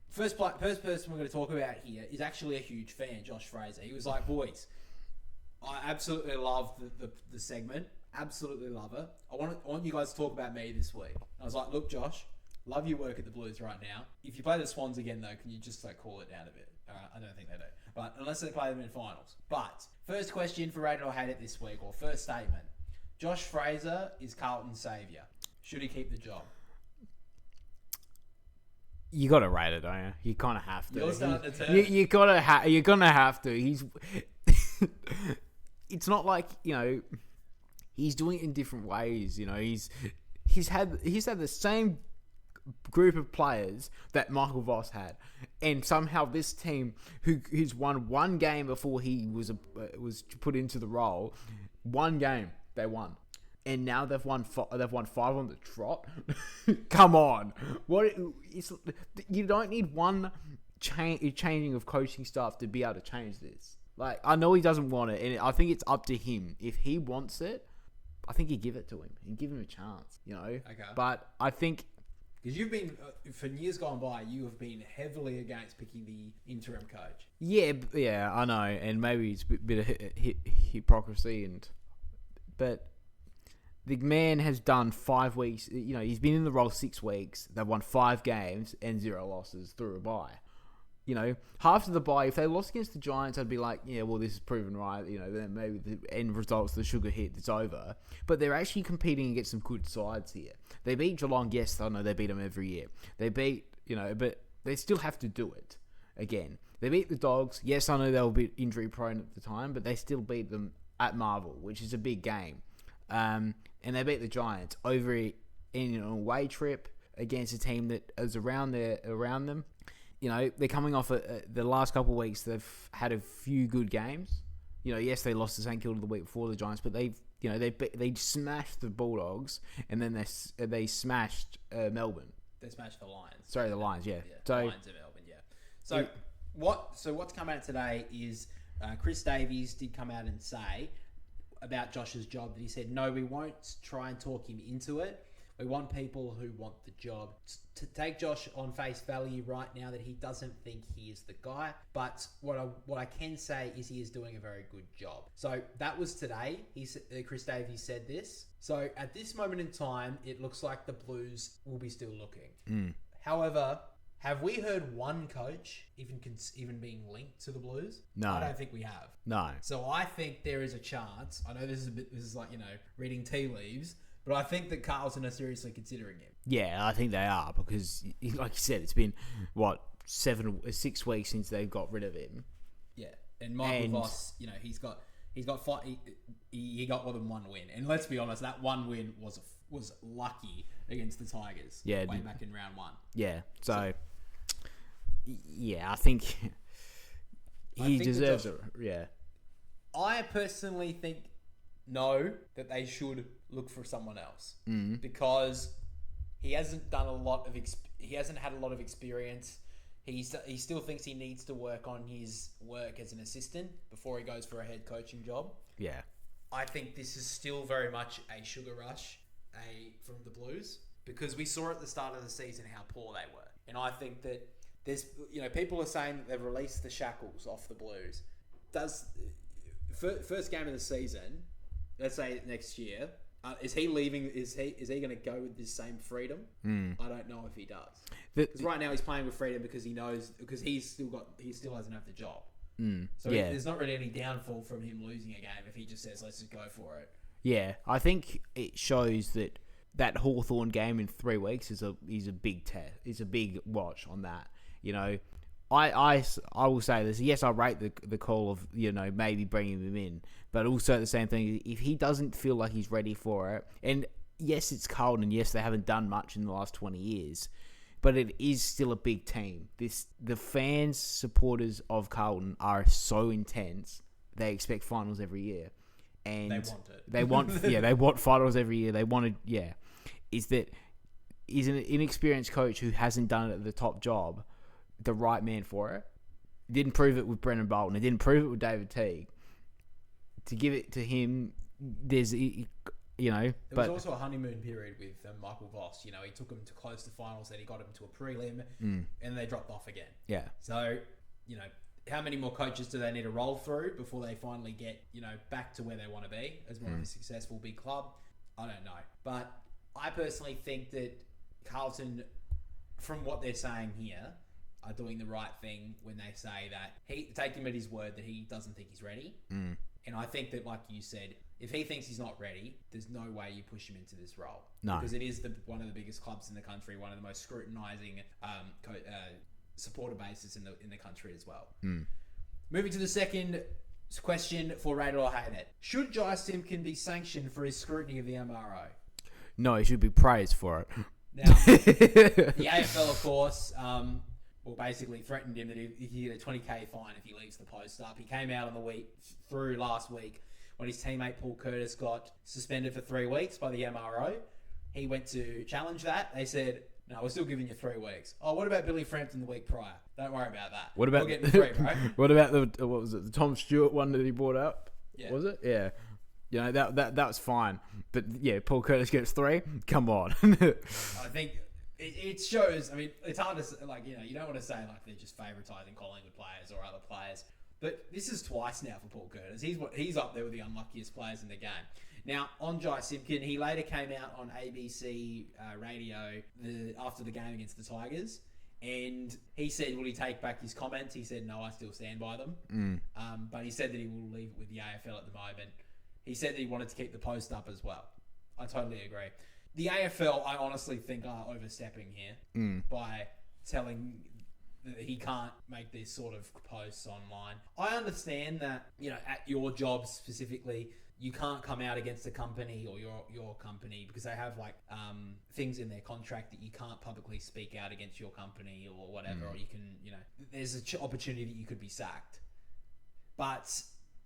Speaker 1: first person we're going to talk about here is actually a huge fan, Josh Fraser. He was like, boys, I absolutely love the segment. Absolutely love it. I want you guys to talk about me this week. I was like, look, Josh, love your work at the Blues right now. If you play the Swans again, though, can you just cool it down a bit? I don't think they do. But unless they play them in finals. But first question for Rate It or Hate It this week, or first statement. Josh Fraser is Carlton's saviour. Should he keep the job?
Speaker 3: You got to rate it, don't you? You kind of have to.
Speaker 1: You're starting to turn.
Speaker 3: You're gonna have to. He's. It's not like, you know, he's doing it in different ways. You know, he's had the same group of players that Michael Voss had, and somehow this team, who's won one game before he was put into the role, one game they won, and now they've won 5 on the trot. Come on, you don't need one changing of coaching staff to be able to change this. Like, I know he doesn't want it, and I think it's up to him. If he wants it, I think you give it to him and give him a chance. You know,
Speaker 1: okay.
Speaker 3: But I think.
Speaker 1: Because you've been, for years gone by, you have been heavily against picking the interim coach.
Speaker 3: Yeah, I know, and maybe it's a bit of hypocrisy, but the man has done 5 weeks. You know, he's been in the role 6 weeks. They've won 5 games and 0 losses through a bye. You know, after the bye, if they lost against the Giants, I'd be like, yeah, well, this is proven right. You know, then maybe the end results, the sugar hit, it's over. But they're actually competing against some good sides here. They beat Geelong, yes, I know they beat them every year. They beat, you know, but they still have to do it again. They beat the Dogs, yes, I know they were a bit injury prone at the time, but they still beat them at Marvel, which is a big game. And they beat the Giants over in an away trip against a team that is around them. You know, they're coming off the last couple of weeks. They've had a few good games. You know, yes, they lost to St Kilda the week before the Giants, but they smashed the Bulldogs, and then they smashed Melbourne.
Speaker 1: They smashed the Lions.
Speaker 3: Sorry, the Lions. Yeah.
Speaker 1: So Lions in Melbourne. Yeah. So what's come out today is Chris Davies did come out and say about Josh's job that he said, no, we won't try and talk him into it. We want people who want the job. To take Josh on face value right now that he doesn't think he is the guy. But what I can say is he is doing a very good job. So that was today. Chris Davies said this. So at this moment in time, it looks like the Blues will be still looking. However, have we heard one coach even being linked to the Blues?
Speaker 3: No.
Speaker 1: I don't think we have.
Speaker 3: No.
Speaker 1: So I think there is a chance. I know this is like, you know, reading tea leaves. But I think that Carlton are seriously considering him. Yeah,
Speaker 3: I think they are, because, like you said, it's been, 6 weeks since they've got rid of him.
Speaker 1: Yeah, and Michael Voss, you know, he got more than one win, and let's be honest, that one win was lucky against the Tigers.
Speaker 3: Yeah,
Speaker 1: way back in round 1.
Speaker 3: Yeah, so yeah, I think he deserves it. Yeah,
Speaker 1: I personally think that they should look for someone else, because he hasn't done a lot of he hasn't had a lot of experience. He still thinks he needs to work on his work as an assistant before he goes for a head coaching job.
Speaker 3: Yeah.
Speaker 1: I think this is still very much a sugar rush from the Blues, because we saw at the start of the season how poor they were. And I think that there's, people are saying that they've released the shackles off the Blues. First game of the season, let's say next year, is he leaving? Is he going to go with this same freedom? I don't know if he does. Because right now he's playing with freedom because he still hasn't had the job. So there's not really any downfall from him losing a game if he just says, let's just go for it.
Speaker 3: Yeah, I think it shows that Hawthorn game in 3 weeks is a big test. It's a big watch on that. I will say this. Yes, I rate the call of maybe bringing him in, but also the same thing. If he doesn't feel like he's ready for it, and yes, it's Carlton, and yes, they haven't done much in the last 20 years, but it is still a big team. The fans, supporters of Carlton are so intense. They expect finals every year, and
Speaker 1: they want it.
Speaker 3: They want finals every year. They wanted Is an inexperienced coach who hasn't done it at the top job the right man for it? Didn't prove it with Brendan Bolton. It didn't prove it with David Teague. To give it to him, there's
Speaker 1: There was also a honeymoon period with Michael Voss. He took him to close to finals, then he got him to a prelim, and they dropped off again.
Speaker 3: Yeah.
Speaker 1: So, how many more coaches do they need to roll through before they finally get, back to where they want to be as more of a successful big club? I don't know. But I personally think that Carlton, from what they're saying here, are doing the right thing when they say that take him at his word that he doesn't think he's ready. And I think that, like you said, if he thinks he's not ready, there's no way you push him into this role.
Speaker 3: No.
Speaker 1: Because it is one of the biggest clubs in the country, one of the most scrutinising supporter bases in the country as well. Moving to the second question for Rate It or Hate It. Should Jai Simpkin be sanctioned for his scrutiny of the MRO?
Speaker 3: No, he should be praised for it.
Speaker 1: Now, the AFL, of course, basically threatened him that he get a $20,000 fine if he leaves the post up. He came out last week when his teammate Paul Curtis got suspended for 3 weeks by the MRO. He went to challenge that. They said, no, we're still giving you 3 weeks. Oh, what about Billy Frampton the week prior? Don't worry about that.
Speaker 3: What about
Speaker 1: we're getting 3, bro?
Speaker 3: What about the Tom Stewart one that he brought up?
Speaker 1: Yeah.
Speaker 3: Was it? Yeah. That was fine. But yeah, Paul Curtis gets 3. Come on.
Speaker 1: I think it shows. I mean, it's hard to you don't want to say they're just favouritising Collingwood players or other players. But this is twice now for Paul Curtis. He's up there with the unluckiest players in the game. Now, on Jai Simpkin, he later came out on ABC radio after the game against the Tigers, and he said, will he take back his comments? He said, no, I still stand by them. But he said that he will leave it with the AFL at the moment. He said that he wanted to keep the post up as well. I totally agree. The AFL, I honestly think, are overstepping here by telling that he can't make these sort of posts online. I understand that, at your job specifically, you can't come out against a company or your company because they have things in their contract that you can't publicly speak out against your company or whatever, or you can, there's an opportunity that you could be sacked. But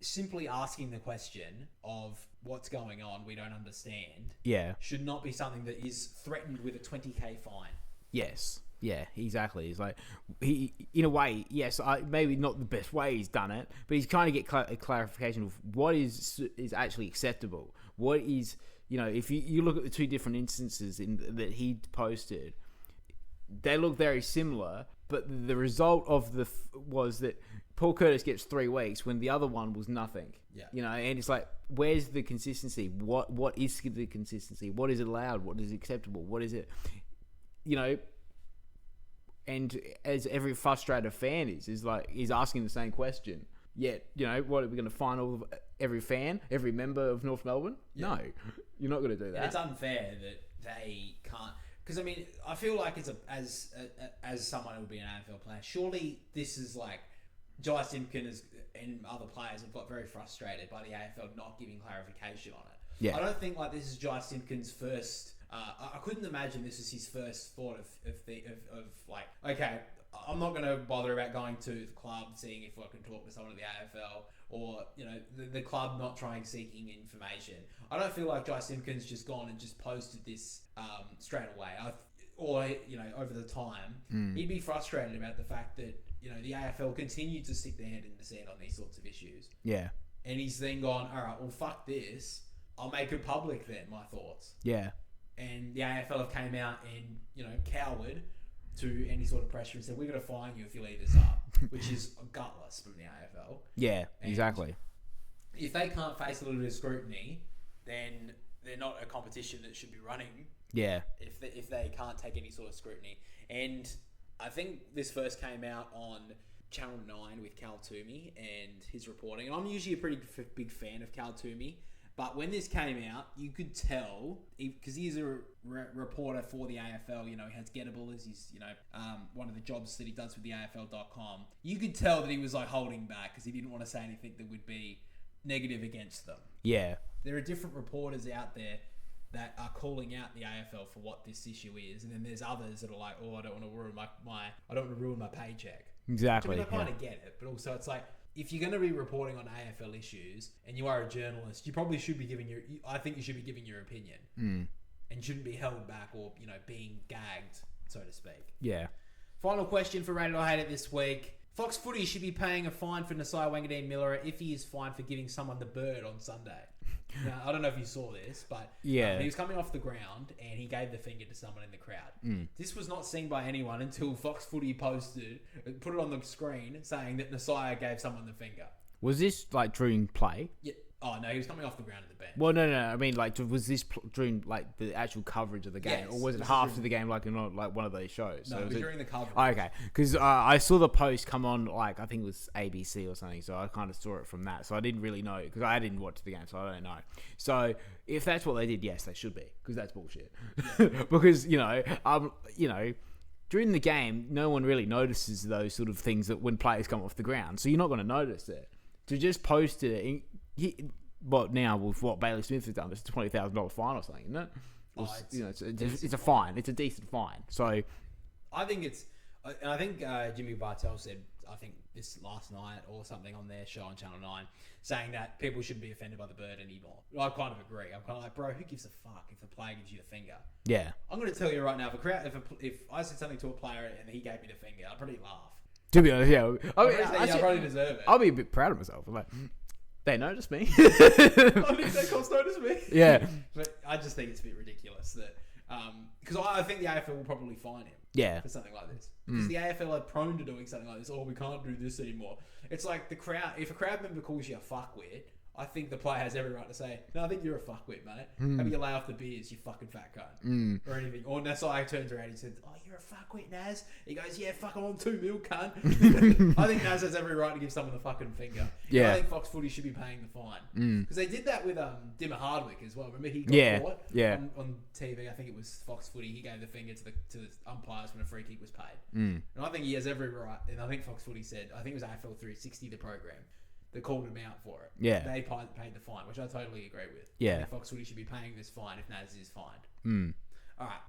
Speaker 1: simply asking the question of what's going on, we don't understand, should not be something that is threatened with a $20,000 fine.
Speaker 3: Yes. Yeah, exactly. It's like, he, in a way, yes, maybe not the best way he's done it, but he's trying to get a clarification of what is actually acceptable. What is, if you look at the two different instances that he posted, they look very similar, but the result of was that Paul Curtis gets 3 weeks when the other one was nothing.
Speaker 1: Yeah.
Speaker 3: And it's like, where's the consistency? What is the consistency? What is allowed? What is acceptable? What is it? And as every frustrated fan is asking the same question. Yet, what are we going to fine every fan, every member of North Melbourne? Yeah. No, you're not going to do that.
Speaker 1: And it's unfair that they can't. Because I feel like as someone who would be an AFL player, surely this is Jai Simpkin and other players have got very frustrated by the AFL not giving clarification on it.
Speaker 3: Yeah.
Speaker 1: I don't think this is Jai Simpkin's first. I couldn't imagine this was his first thought of okay, I'm not going to bother about going to the club, seeing if I can talk to someone at the AFL, or the club not seeking information. I don't feel like Jai Simpkins just gone and just posted this straight away. Over the time, he'd be frustrated about the fact that the AFL continued to stick their head in the sand on these sorts of issues.
Speaker 3: Yeah.
Speaker 1: And he's then gone, all right, well, fuck this. I'll make it public then, my thoughts.
Speaker 3: Yeah.
Speaker 1: And the AFL have came out and, cowered to any sort of pressure and said, we're going to fine you if you leave this up, which is gutless from the AFL.
Speaker 3: Yeah,
Speaker 1: and
Speaker 3: exactly.
Speaker 1: If they can't face a little bit of scrutiny, then they're not a competition that should be running.
Speaker 3: Yeah.
Speaker 1: If they can't take any sort of scrutiny. And I think this first came out on Channel 9 with Cal Toomey and his reporting. And I'm usually a pretty big fan of Cal Toomey. But when this came out, you could tell, because he's a reporter for the AFL, he has Gettable as his, one of the jobs that he does with the AFL.com. You could tell that he was like holding back because he didn't want to say anything that would be negative against them.
Speaker 3: Yeah.
Speaker 1: There are different reporters out there that are calling out the AFL for what this issue is, and then there's others that are like, I don't want to ruin I don't want to ruin my paycheck.
Speaker 3: Exactly.
Speaker 1: I kind of get it, but also it's like, if you're going to be reporting on AFL issues and you are a journalist, you probably should be giving I think you should be giving your opinion and shouldn't be held back or, being gagged, so to speak.
Speaker 3: Yeah.
Speaker 1: Final question for Rated or Hate It this week. Fox Footy should be paying a fine for Nasai Wangadeen-Miller if he is fined for giving someone the bird on Sunday. Now, I don't know if you saw this, but he was coming off the ground and he gave the finger to someone in the crowd. This was not seen by anyone until Fox Footy put it on the screen saying that Nasai gave someone the finger.
Speaker 3: Was this like during play?
Speaker 1: Yeah. Oh no, he was coming off the ground at the bench.
Speaker 3: Well, no. I mean, like, was this during like the actual coverage of the game,
Speaker 1: Yes,
Speaker 3: or was it half of the game, like in like one of those shows?
Speaker 1: No, it was during the coverage.
Speaker 3: Oh, okay, because I saw the post come on, like I think it was ABC or something, so I kind of saw it from that. So I didn't really know because I didn't watch the game, so I don't know. So if that's what they did, yes, they should be, because that's bullshit. Yeah. Because during the game, no one really notices those sort of things that when players come off the ground, so you're not going to notice it. To just post it. Now with what Bailey Smith has done, it's a $20,000 fine or something, isn't it? It's a fine. It's a decent fine. So,
Speaker 1: I think Jimmy Bartell said, I think this last night or something on their show on Channel 9, saying that people shouldn't be offended by the bird anymore. I kind of agree. I'm kind of like, bro, who gives a fuck if the player gives you the finger?
Speaker 3: Yeah.
Speaker 1: I'm going to tell you right now, if I said something to a player and he gave me the finger, I'd probably laugh.
Speaker 3: To be honest, yeah.
Speaker 1: I probably deserve it.
Speaker 3: I'll be a bit proud of myself. I'm like, they noticed me.
Speaker 1: I think they cost noticed me.
Speaker 3: Yeah.
Speaker 1: But I just think it's a bit ridiculous that, because I think the AFL will probably fine him.
Speaker 3: Yeah.
Speaker 1: For something like this. Because the AFL are prone to doing something like this. Oh, we can't do this anymore. It's like the crowd, if a crowd member calls you a fuckwit, I think the player has every right to say, no, I think you're a fuckwit, mate. Maybe you lay off the beers, you fucking fat cunt. Or anything. Or Nasai turns around and says, oh, you're a fuckwit, Naz. He goes, yeah, fuck, I'm on 2 mil, cunt. I think Naz has every right to give someone the fucking finger.
Speaker 3: Yeah.
Speaker 1: I think Fox Footy should be paying the fine. Because they did that with Dimmer Hardwick as well. Remember he got caught on TV. I think it was Fox Footy. He gave the finger to the umpires when a free kick was paid. And I think he has every right. And I think Fox Footy said, I think it was AFL 360, the program, that called him out for it.
Speaker 3: Yeah.
Speaker 1: They paid the fine, which I totally agree with.
Speaker 3: Yeah.
Speaker 1: I think Fox Footy should be paying this fine if Naz is fined. All right.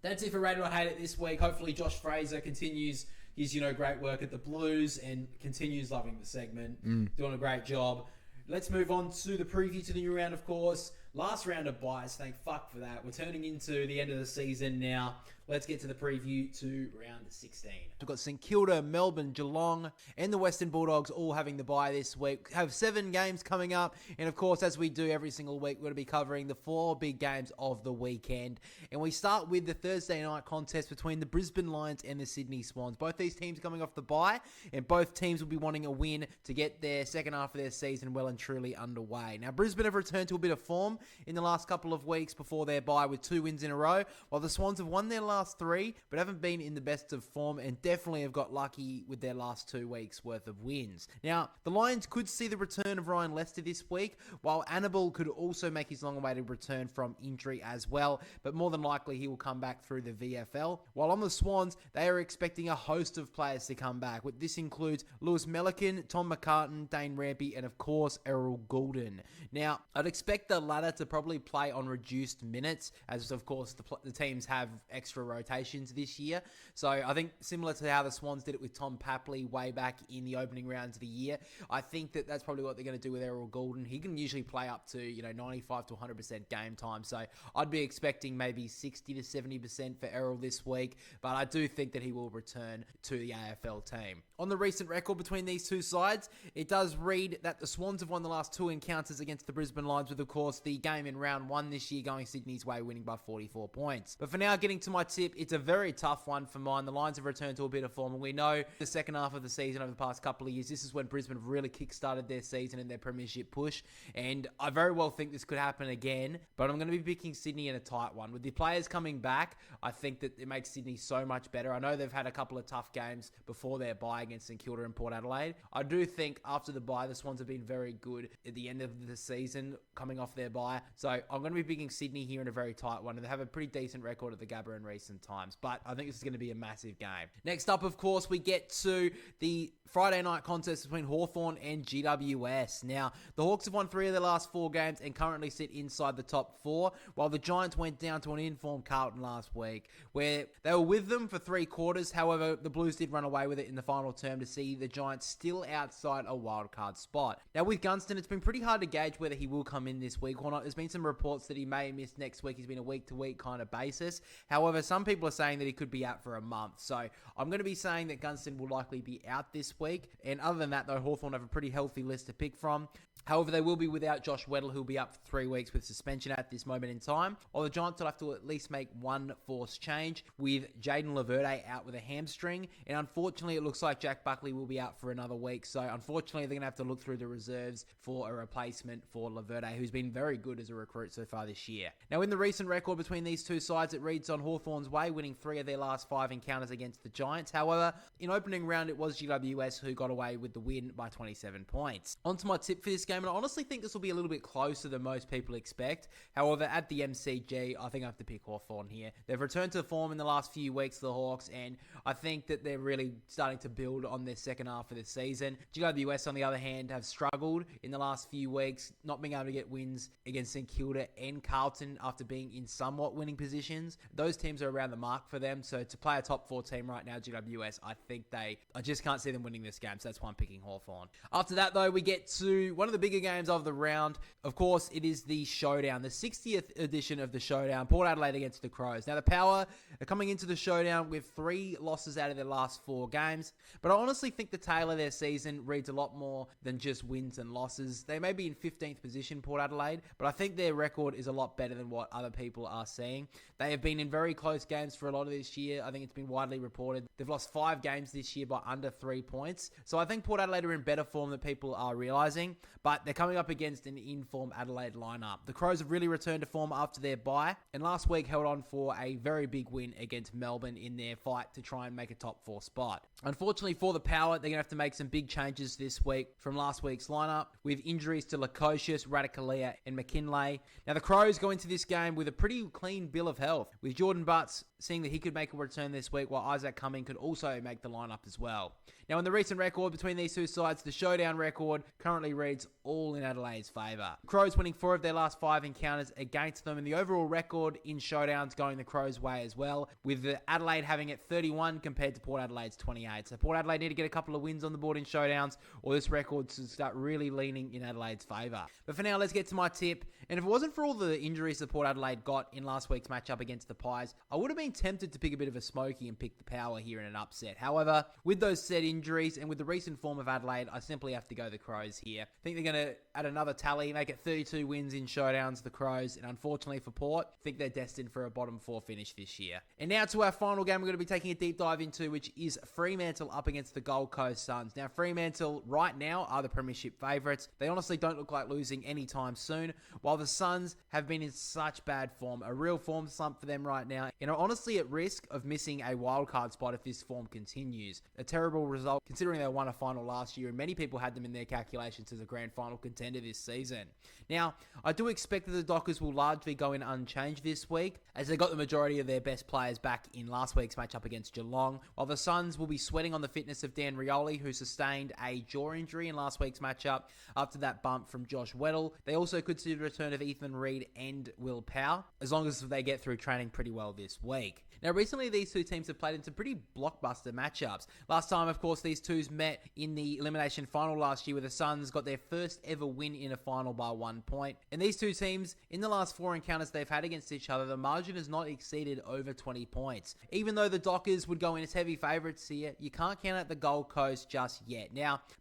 Speaker 1: That's it for Rated or Hate It this week. Hopefully Josh Fraser continues his, great work at the Blues and continues loving the segment. Doing a great job. Let's move on to the preview to the new round, of course. Last round of buys, thank fuck for that. We're turning into the end of the season now. Let's get to the preview to round 16. We've got St Kilda, Melbourne, Geelong, and the Western Bulldogs all having the bye this week. We have 7 games coming up. And of course, as we do every single week, we're going to be covering the 4 big games of the weekend. And we start with the Thursday night contest between the Brisbane Lions and the Sydney Swans. Both these teams coming off the bye, and both teams will be wanting a win to get their second half of their season well and truly underway. Now, Brisbane have returned to a bit of form in the last couple of weeks before their bye with 2 wins in a row, while the Swans have won their last 3, but haven't been in the best of form and definitely have got lucky with their last 2 weeks worth of wins. Now, the Lions could see the return of Ryan Lester this week, while Annabelle could also make his long-awaited return from injury as well, but more than likely he will come back through the VFL. While on the Swans, they are expecting a host of players to come back. This includes Lewis Melican, Tom McCartan, Dane Rampy, and of course, Errol Goulden. Now, I'd expect the latter that to probably play on reduced minutes, as of course the teams have extra rotations this year. So I think similar to how the Swans did it with Tom Papley way back in the opening rounds of the year, I think that that's probably what they're going to do with Errol Goulden. He can usually play up to 95 to 100% game time. So I'd be expecting maybe 60 to 70% for Errol this week, but I do think that he will return to the AFL team. On the recent record between these two sides, it does read that the Swans have won the last two encounters against the Brisbane Lions, with of course the game in round 1 this year going Sydney's way, winning by 44 points. But for now, getting to my tip, it's a very tough one for mine. The Lions have returned to a bit of form, and we know the second half of the season over the past couple of years, this is when Brisbane have really kick-started their season and their premiership push, and I very well think this could happen again, but I'm going to be picking Sydney in a tight one. With the players coming back, I think that it makes Sydney so much better. I know they've had a couple of tough games before their bye against St Kilda and Port Adelaide. I do think after the bye, the Swans have been very good at the end of the season, coming off their bye. So I'm going to be picking Sydney here in a very tight one, and they have a pretty decent record at the Gabba in recent times, but I think this is going to be a massive game. Next up, of course, we get to the Friday night contest between Hawthorn and GWS. Now, the Hawks have won 3 of their last 4 games and currently sit inside the top 4, while the Giants went down to an informed Carlton last week, where they were with them for 3 quarters. However, the Blues did run away with it in the final term to see the Giants still outside a wildcard spot. Now, with Gunston, it's been pretty hard to gauge whether he will come in this week or not. There's been some reports that he may miss next week. He's been a week-to-week kind of basis. However, some people are saying that he could be out for a month. So I'm going to be saying that Gunston will likely be out this week. And other than that, though, Hawthorn have a pretty healthy list to pick from. However, they will be without Josh Weddle, who'll be up for 3 weeks with suspension at this moment in time. Or the Giants will have to at least make one forced change, with Jaden Laverde out with a hamstring. And unfortunately, it looks like Jack Buckley will be out for another week. So unfortunately, they're going to have to look through the reserves for a replacement for Laverde, who's been very good as a recruit so far this year. Now, in the recent record between these two sides, it reads on Hawthorn's way, winning 3 of their last 5 encounters against the Giants. However, in opening round, it was GWS who got away with the win by 27 points. On to my tip for this game, and I honestly think this will be a little bit closer than most people expect. However, at the MCG, I think I have to pick Hawthorn here. They've returned to form in the last few weeks, the Hawks, and I think that they're really starting to build on their second half of the season. GWS, on the other hand, have struggled in the last few weeks, not being able to get wins against St Kilda and Carlton after being in somewhat winning positions. Those teams are around the mark for them, so to play a top 4 team right now, GWS, I just can't see them winning this game, so that's why I'm picking Hawthorn. After that, though, we get to one of the bigger games of the round. Of course, it is the Showdown, the 60th edition of the Showdown, Port Adelaide against the Crows. Now, the Power are coming into the Showdown with 3 losses out of their last 4 games, but I honestly think the tale of their season reads a lot more than just wins and losses. They may be in 15th position, Port Adelaide, but I think their record is a lot better than what other people are seeing. They have been in very close games for a lot of this year. I think it's been widely reported. They've lost 5 games this year by under 3 points. So I think Port Adelaide are in better form than people are realising, but they're coming up against an in-form Adelaide lineup. The Crows have really returned to form after their bye, and last week held on for a very big win against Melbourne in their fight to try and make a top 4 spot. Unfortunately for the Power, they're going to have to make some big changes this week from last week's lineup, with injuries to Lukosius, Radicalea, and McKinlay. Now, the Crows go into this game with a pretty clean bill of health, with Jordan Butts seeing that he could make a return this week, while Isaac Cumming could also make the lineup as well. Now, in the recent record between these two sides, the Showdown record currently reads all in Adelaide's favour. Crows winning 4 of their last 5 encounters against them, and the overall record in Showdowns going the Crows' way as well, with the Adelaide having it 31 compared to Port Adelaide's 28. So Port Adelaide need to get a couple of wins on the board in Showdowns, or this record to start really leaning in Adelaide's favour. But for now, let's get to my tip. And if it wasn't for all the injuries that Port Adelaide got in last week's matchup against the Pies, I would have been tempted to pick a bit of a smoky and pick the Power here in an upset. However, with those said injuries and with the recent form of Adelaide, I simply have to go the Crows here. I think they're going to add another tally, make it 32 wins in Showdowns, the Crows, and unfortunately for Port, I think they're destined for a bottom 4 finish this year. And now to our final game we're going to be taking a deep dive into, which is Fremantle up against the Gold Coast Suns. Now, Fremantle right now are the premiership favourites. They honestly don't look like losing anytime soon, while the Suns have been in such bad form, a real form slump for them right now, and are honestly at risk of missing a wildcard spot if this form continues. A terrible result considering they won a final last year, and many people had them in their calculations as a grand final contender contender this season. Now, I do expect that the Dockers will largely go in unchanged this week, as they got the majority of their best players back in last week's matchup against Geelong, while the Suns will be sweating on the fitness of Dan Rioli, who sustained a jaw injury in last week's matchup after that bump from Josh Weddle. They also could see the return of Ethan Reid and Will Powell, as long as they get through training pretty well this week. Now, recently, these two teams have played in some pretty blockbuster matchups. Last time, of course, these twos met in the elimination final last year, where the Suns got their first ever win in a final by 1 point. And these two teams, in the last 4 encounters they've had against each other, the margin has not exceeded over 20 points. Even though the Dockers would go in as heavy favourites here, you can't count out the Gold Coast just yet.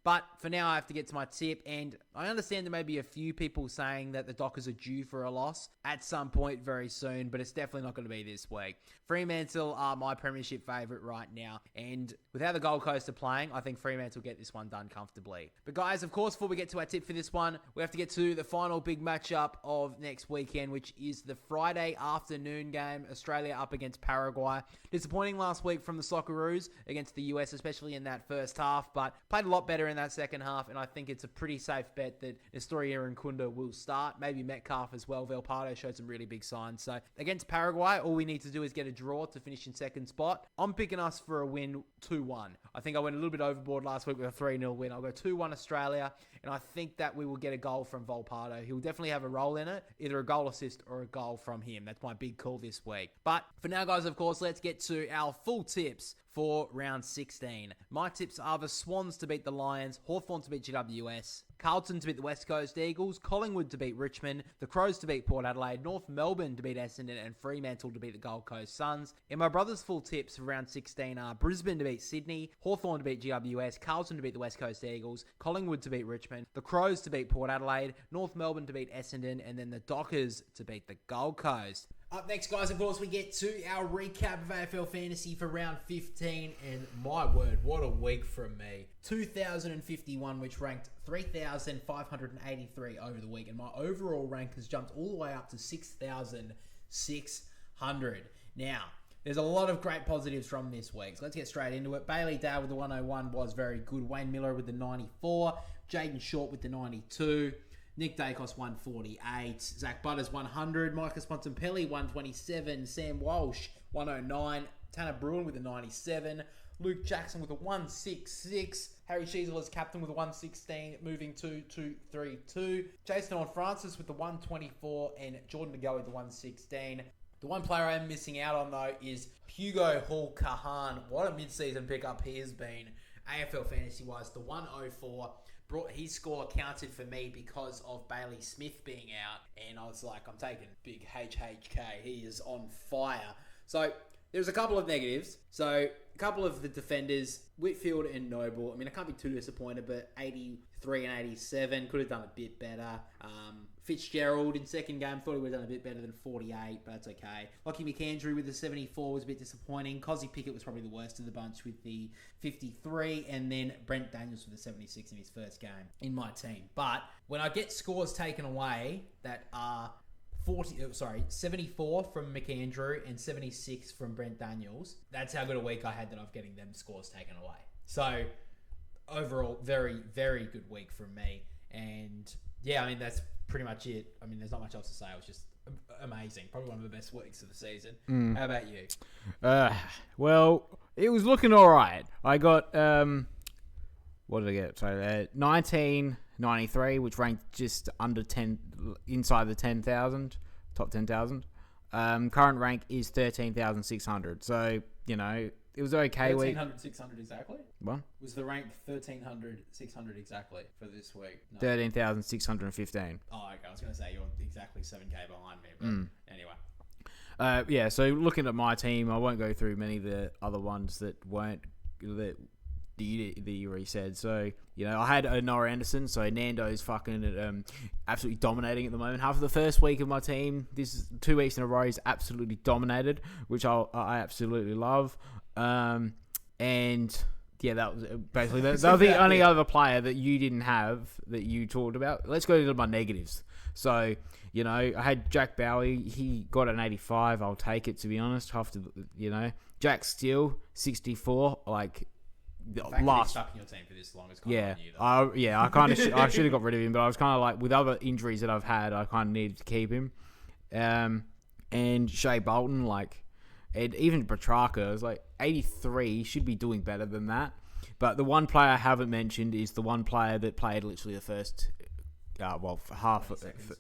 Speaker 1: But for now, I have to get to my tip, and I understand there may be a few people saying that the Dockers are due for a loss at some point very soon, but it's definitely not going to be this week. Fremantle are my premiership favourite right now, and with how the Gold Coast are playing, I think Fremantle will get this one done comfortably. But guys, of course, before we get to our tip for this one, we have to get to the final big matchup of next weekend, which is the Friday afternoon game, Australia up against Paraguay. Disappointing last week from the Socceroos against the US, especially in that first half, but played a lot better in that second half, and I think it's a pretty safe bet that Nestoria and Kunda will start, maybe Metcalf as well. Velpardo showed some really big signs. So against Paraguay, all we need to do is get a draw to finish in second spot. I'm picking us for a win 2-1. I think I went a little bit overboard last week with a 3-0 win. I'll go 2-1 Australia, and I think that we will get a goal from Volpardo. He'll definitely have a role in it, either a goal assist or a goal from him. That's my big call this week. But for now, guys, of course, let's get to our full tips for round 16. My tips are the Swans to beat the Lions, Hawthorn to beat GWS, Carlton to beat the West Coast Eagles, Collingwood to beat Richmond, the Crows to beat Port Adelaide, North Melbourne to beat Essendon, and Fremantle to beat the Gold Coast Suns. And my brother's full tips for round 16 are Brisbane to beat Sydney, Hawthorn to beat GWS, Carlton to beat the West Coast Eagles, Collingwood to beat Richmond, the Crows to beat Port Adelaide, North Melbourne to beat Essendon, and then the Dockers to beat the Gold Coast. Up next, guys, of course, we get to our recap of AFL Fantasy for round 15, and my word, what a week from me. 2,051, which ranked 3,583 over the week, and my overall rank has jumped all the way up to 6,600. Now, there's a lot of great positives from this week, so let's get straight into it. Bailey Dale with the 101 was very good. Wayne Miller with the 94. Jaden Short with the 92. Nick Dacos, 148. Zach Butters, 100. Micah Spontampelli, 127. Sam Walsh, 109. Tanner Bruin with a 97. Luke Jackson with a 166. Harry Sheasel as captain with a 116, moving to 232. Jason Francis with the 124. And Jordan DeGoe with the 116. The one player I am missing out on, though, is Hugo Hall-Kahan. What a mid-season pickup he has been, AFL fantasy-wise. The 104. His score counted for me because of Bailey Smith being out, and I was like, I'm taking big HHK. He is on fire. So there's a couple of negatives. So a couple of the defenders, Whitfield and Noble. I mean, I can't be too disappointed, but 83 and 87 could have done a bit better. Fitzgerald in second game thought he would have done a bit better than 48, but that's okay. Lockie McAndrew with the 74 was a bit disappointing. Cozzy Pickett was probably the worst of the bunch with the 53, and then Brent Daniels with the 76 in his first game in my team. But when I get scores taken away that are 74 from McAndrew and 76 from Brent Daniels, that's how good a week I had that I'm getting them scores taken away. So overall, very, very good week from me. And yeah, I mean, that's pretty much it. I mean, there's not much else to say. It was just amazing. Probably one of the best weeks of the season. How about you?
Speaker 3: Well, it was looking all right. I got, what did I get? So 1993, which ranked just under 10, inside the 10,000, top 10,000. Current rank is 13,600. So, you know, it was okay week.
Speaker 1: 1,300, 600 exactly?
Speaker 3: What?
Speaker 1: Was the rank 1,300, 600 exactly for this week? No.
Speaker 3: 13,615.
Speaker 1: Oh, okay. I was going to say you're exactly 7K behind me, but anyway.
Speaker 3: Yeah, so looking at my team, I won't go through many of the other ones that weren't, that you already said. So, you know, I had Noah Anderson, so Nando's fucking absolutely dominating at the moment. Half of the first week of my team, this is 2 weeks in a row, he's absolutely dominated, which I absolutely love. And yeah, that was basically that was the only other player that you didn't have that you talked about. Let's go to my negatives. So, you know, I had Jack Bowie. He got an 85. I'll take it, to be honest. Jack Steele, 64. Like,
Speaker 2: The fact that he's stuck in your team for this long is kind of on you, though.
Speaker 3: I kind of I should have got rid of him, but I was kind of like with other injuries that I've had, I kind of needed to keep him. And Shea Bolton, like, and even Petrarca, I was like 83 should be doing better than that. But the one player I haven't mentioned is the one player that played literally the first,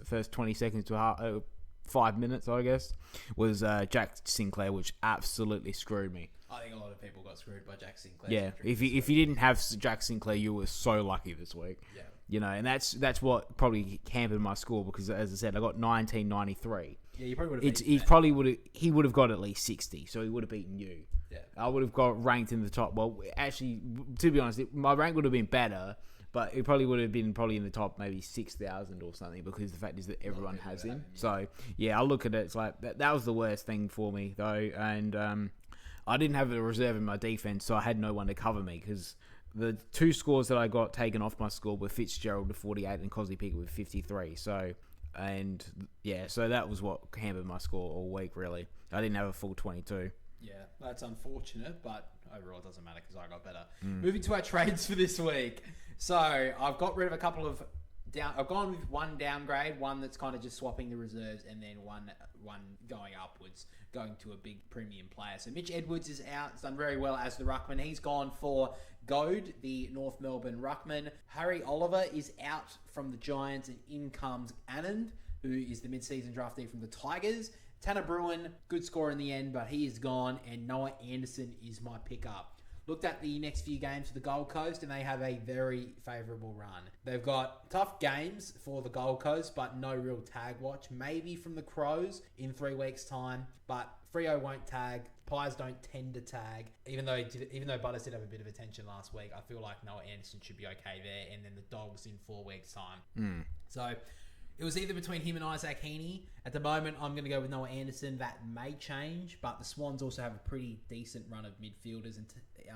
Speaker 3: first 20 seconds to 5 minutes, I guess, was Jack Sinclair, which absolutely screwed me.
Speaker 2: I think a lot of people got screwed by Jack Sinclair.
Speaker 3: Yeah, if you didn't have Jack Sinclair, you were so lucky this week.
Speaker 2: Yeah.
Speaker 3: You know, and that's what probably hampered my score because, as I said, I got 1993.
Speaker 2: Yeah, you probably would have.
Speaker 3: He would have got at least 60, so he would have beaten you.
Speaker 2: Yeah.
Speaker 3: I would have got ranked in the top. Well, actually, to be honest, my rank would have been better, but it probably would have been in the top maybe 6,000 or something because the fact is that everyone has him. So yeah, I look at it. It's like that was the worst thing for me though, and I didn't have a reserve in my defense, so I had no one to cover me because the two scores that I got taken off my score were Fitzgerald with 48 and Cosy Pickett with 53. So that was what hampered my score all week. Really, I didn't have a full 22.
Speaker 2: Yeah, that's unfortunate, but overall it doesn't matter because I got better. Moving to our trades for this week. So I've got rid of a couple of I've gone with one downgrade, one that's kind of just swapping the reserves, and then one going upwards, going to a big premium player. So Mitch Edwards is out. He's done very well as the ruckman. He's gone for Goad, the North Melbourne ruckman. Harry Oliver is out from the Giants, and in comes Anand, who is the mid-season draftee from the Tigers. Tanner Bruin, good score in the end, but he is gone, and Noah Anderson is my pickup. Looked at the next few games for the Gold Coast, and they have a very favourable run. They've got tough games for the Gold Coast, but no real tag watch. Maybe from the Crows in 3 weeks' time, but Freo won't tag. Pies don't tend to tag. Even though Butters did have a bit of attention last week, I feel like Noah Anderson should be okay there, and then the Dogs in 4 weeks' time. So it was either between him and Isaac Heaney. At the moment, I'm going to go with Noah Anderson. That may change, but the Swans also have a pretty decent run of midfielders, and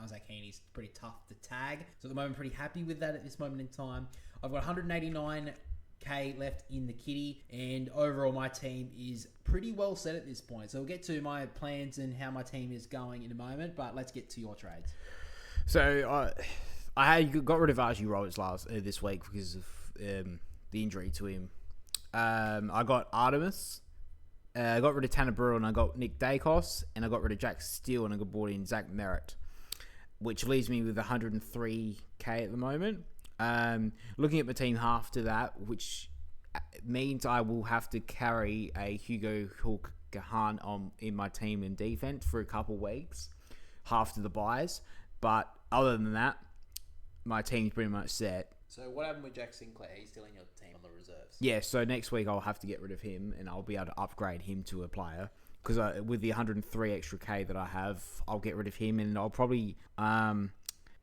Speaker 2: Isaac Heaney's pretty tough to tag. So at the moment, I'm pretty happy with that at this moment in time. I've got 189k left in the kitty, and overall, my team is pretty well set at this point. So we'll get to my plans and how my team is going in a moment, but let's get to your trades.
Speaker 3: So I got rid of Archie Roberts this week because of the injury to him. I got Artemis. I got rid of Tanner Brewer, and I got Nick Dacos, and I got rid of Jack Steele, and I got brought in Zach Merritt, which leaves me with 103k at the moment. Looking at my team after that, which means I will have to carry a Hugo Gahan in my team in defense for a couple weeks, half to the buys. But other than that, my team's pretty much set.
Speaker 2: So what happened with Jack Sinclair? He's still in your team on the reserves.
Speaker 3: Yeah, so next week I'll have to get rid of him, and I'll be able to upgrade him to a player. Because with the 103 extra K that I have, I'll get rid of him, and I'll probably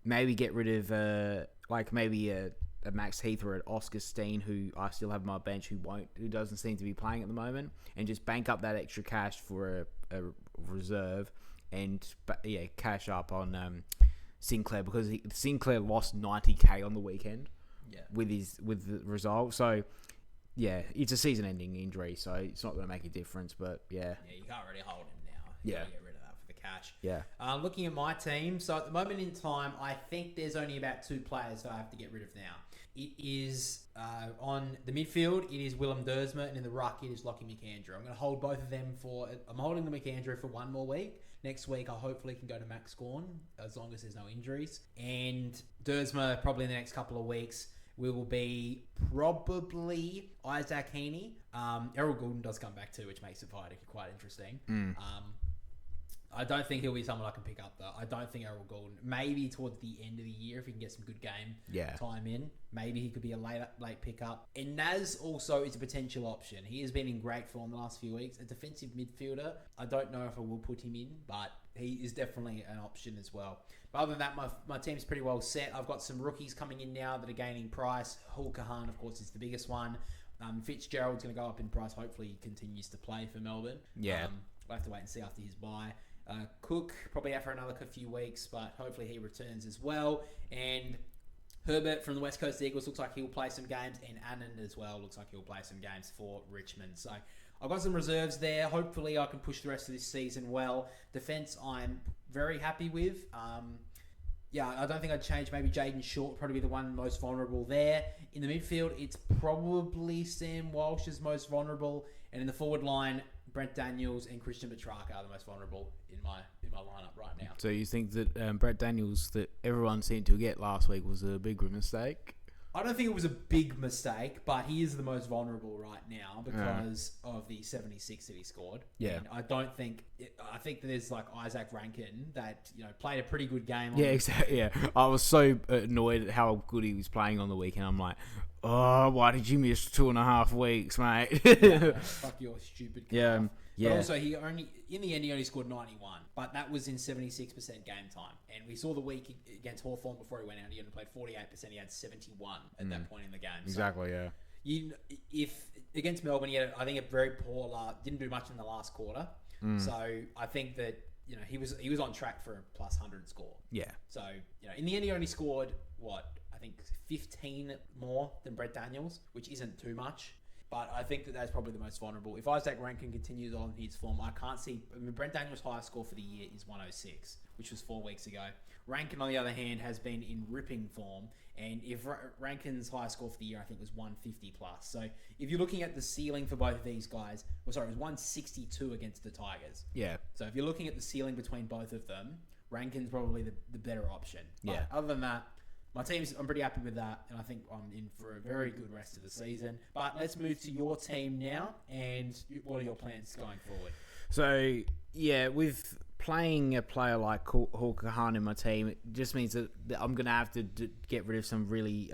Speaker 3: maybe get rid of a Max Heath or an Oscar Steen, who I still have on my bench, who doesn't seem to be playing at the moment, and just bank up that extra cash for a reserve, and cash up on Sinclair, because Sinclair lost 90k on the weekend.
Speaker 2: Yeah.
Speaker 3: With the result. So yeah, it's a season-ending injury, so it's not going to make a difference. But yeah,
Speaker 2: you can't really hold him now. You gotta get rid of that for the cash.
Speaker 3: Yeah.
Speaker 2: Looking at my team, so at the moment in time, I think there's only about 2 players that I have to get rid of now. It is on the midfield, it is Willem Dersma, and in the ruck, it is Lockie McAndrew. I'm going to hold both of them I'm holding the McAndrew for 1 more week. Next week, I hopefully can go to Max Gawn, as long as there's no injuries. And Dersma, probably in the next couple of weeks, will be probably Isaac Heaney. Errol Goulden does come back too, which makes it quite interesting. I don't think he'll be someone I can pick up, though. I don't think Errol Goulden. Maybe towards the end of the year, if he can get some good game time in, maybe he could be a late pickup. And Naz also is a potential option. He has been in great form the last few weeks. A defensive midfielder. I don't know if I will put him in, but he is definitely an option as well. But other than that, my team's pretty well set. I've got some rookies coming in now that are gaining price. Hulkahan, of course, is the biggest one. Fitzgerald's going to go up in price. Hopefully he continues to play for Melbourne.
Speaker 3: Yeah.
Speaker 2: We'll have to wait and see after his bye. Cook, probably out for another few weeks, but hopefully he returns as well. And Herbert from the West Coast Eagles looks like he'll play some games, and Anand as well looks like he'll play some games for Richmond. So I've got some reserves there. Hopefully I can push the rest of this season well. Defence I'm very happy with.
Speaker 1: Yeah, I don't think I'd change. Maybe Jaden Short probably be the one most vulnerable there. In the midfield, it's probably Sam Walsh is most vulnerable, and in the forward line, Brent Daniels and Christian Petrarca are the most vulnerable in my lineup right now.
Speaker 3: So you think that Brett Daniels, that everyone seemed to get last week, was a big mistake?
Speaker 1: I don't think it was a big mistake, but he is the most vulnerable right now because of the 76 that he scored.
Speaker 3: Yeah.
Speaker 1: And I think that there's like Isaac Rankin that, played a pretty good game.
Speaker 3: Yeah, exactly. Yeah. I was so annoyed at how good he was playing on the weekend. I'm like, oh, why did you miss 2.5 weeks, mate?
Speaker 1: Fuck your stupid calf.
Speaker 3: Yeah.
Speaker 1: But also, in the end, he only scored 91, but that was in 76% game time. And we saw the week against Hawthorn before he went out. He only played 48%. He had 71 at that point in the game.
Speaker 3: Exactly,
Speaker 1: so if against Melbourne, he had, I think, a very poor didn't do much in the last quarter. So I think that he was on track for a plus 100 score.
Speaker 3: Yeah.
Speaker 1: So in the end, he only scored I think 15 more than Brett Daniels, which isn't too much. But I think that that's probably the most vulnerable. If Isaac Rankin continues on his form, I can't see... Brent Daniels' highest score for the year is 106, which was 4 weeks ago. Rankin, on the other hand, has been in ripping form. And if Rankin's highest score for the year, I think, was 150 plus. So if you're looking at the ceiling for both of these guys... it was 162 against the Tigers.
Speaker 3: Yeah.
Speaker 1: So if you're looking at the ceiling between both of them, Rankin's probably the better option. But
Speaker 3: Yeah.
Speaker 1: other than that... I'm pretty happy with that, and I think I'm in for a very good rest of the season. But let's move to your team now, and what are your plans going forward?
Speaker 3: So, yeah, with playing a player like Hawker Khan in my team, it just means that I'm going to have to get rid of some really,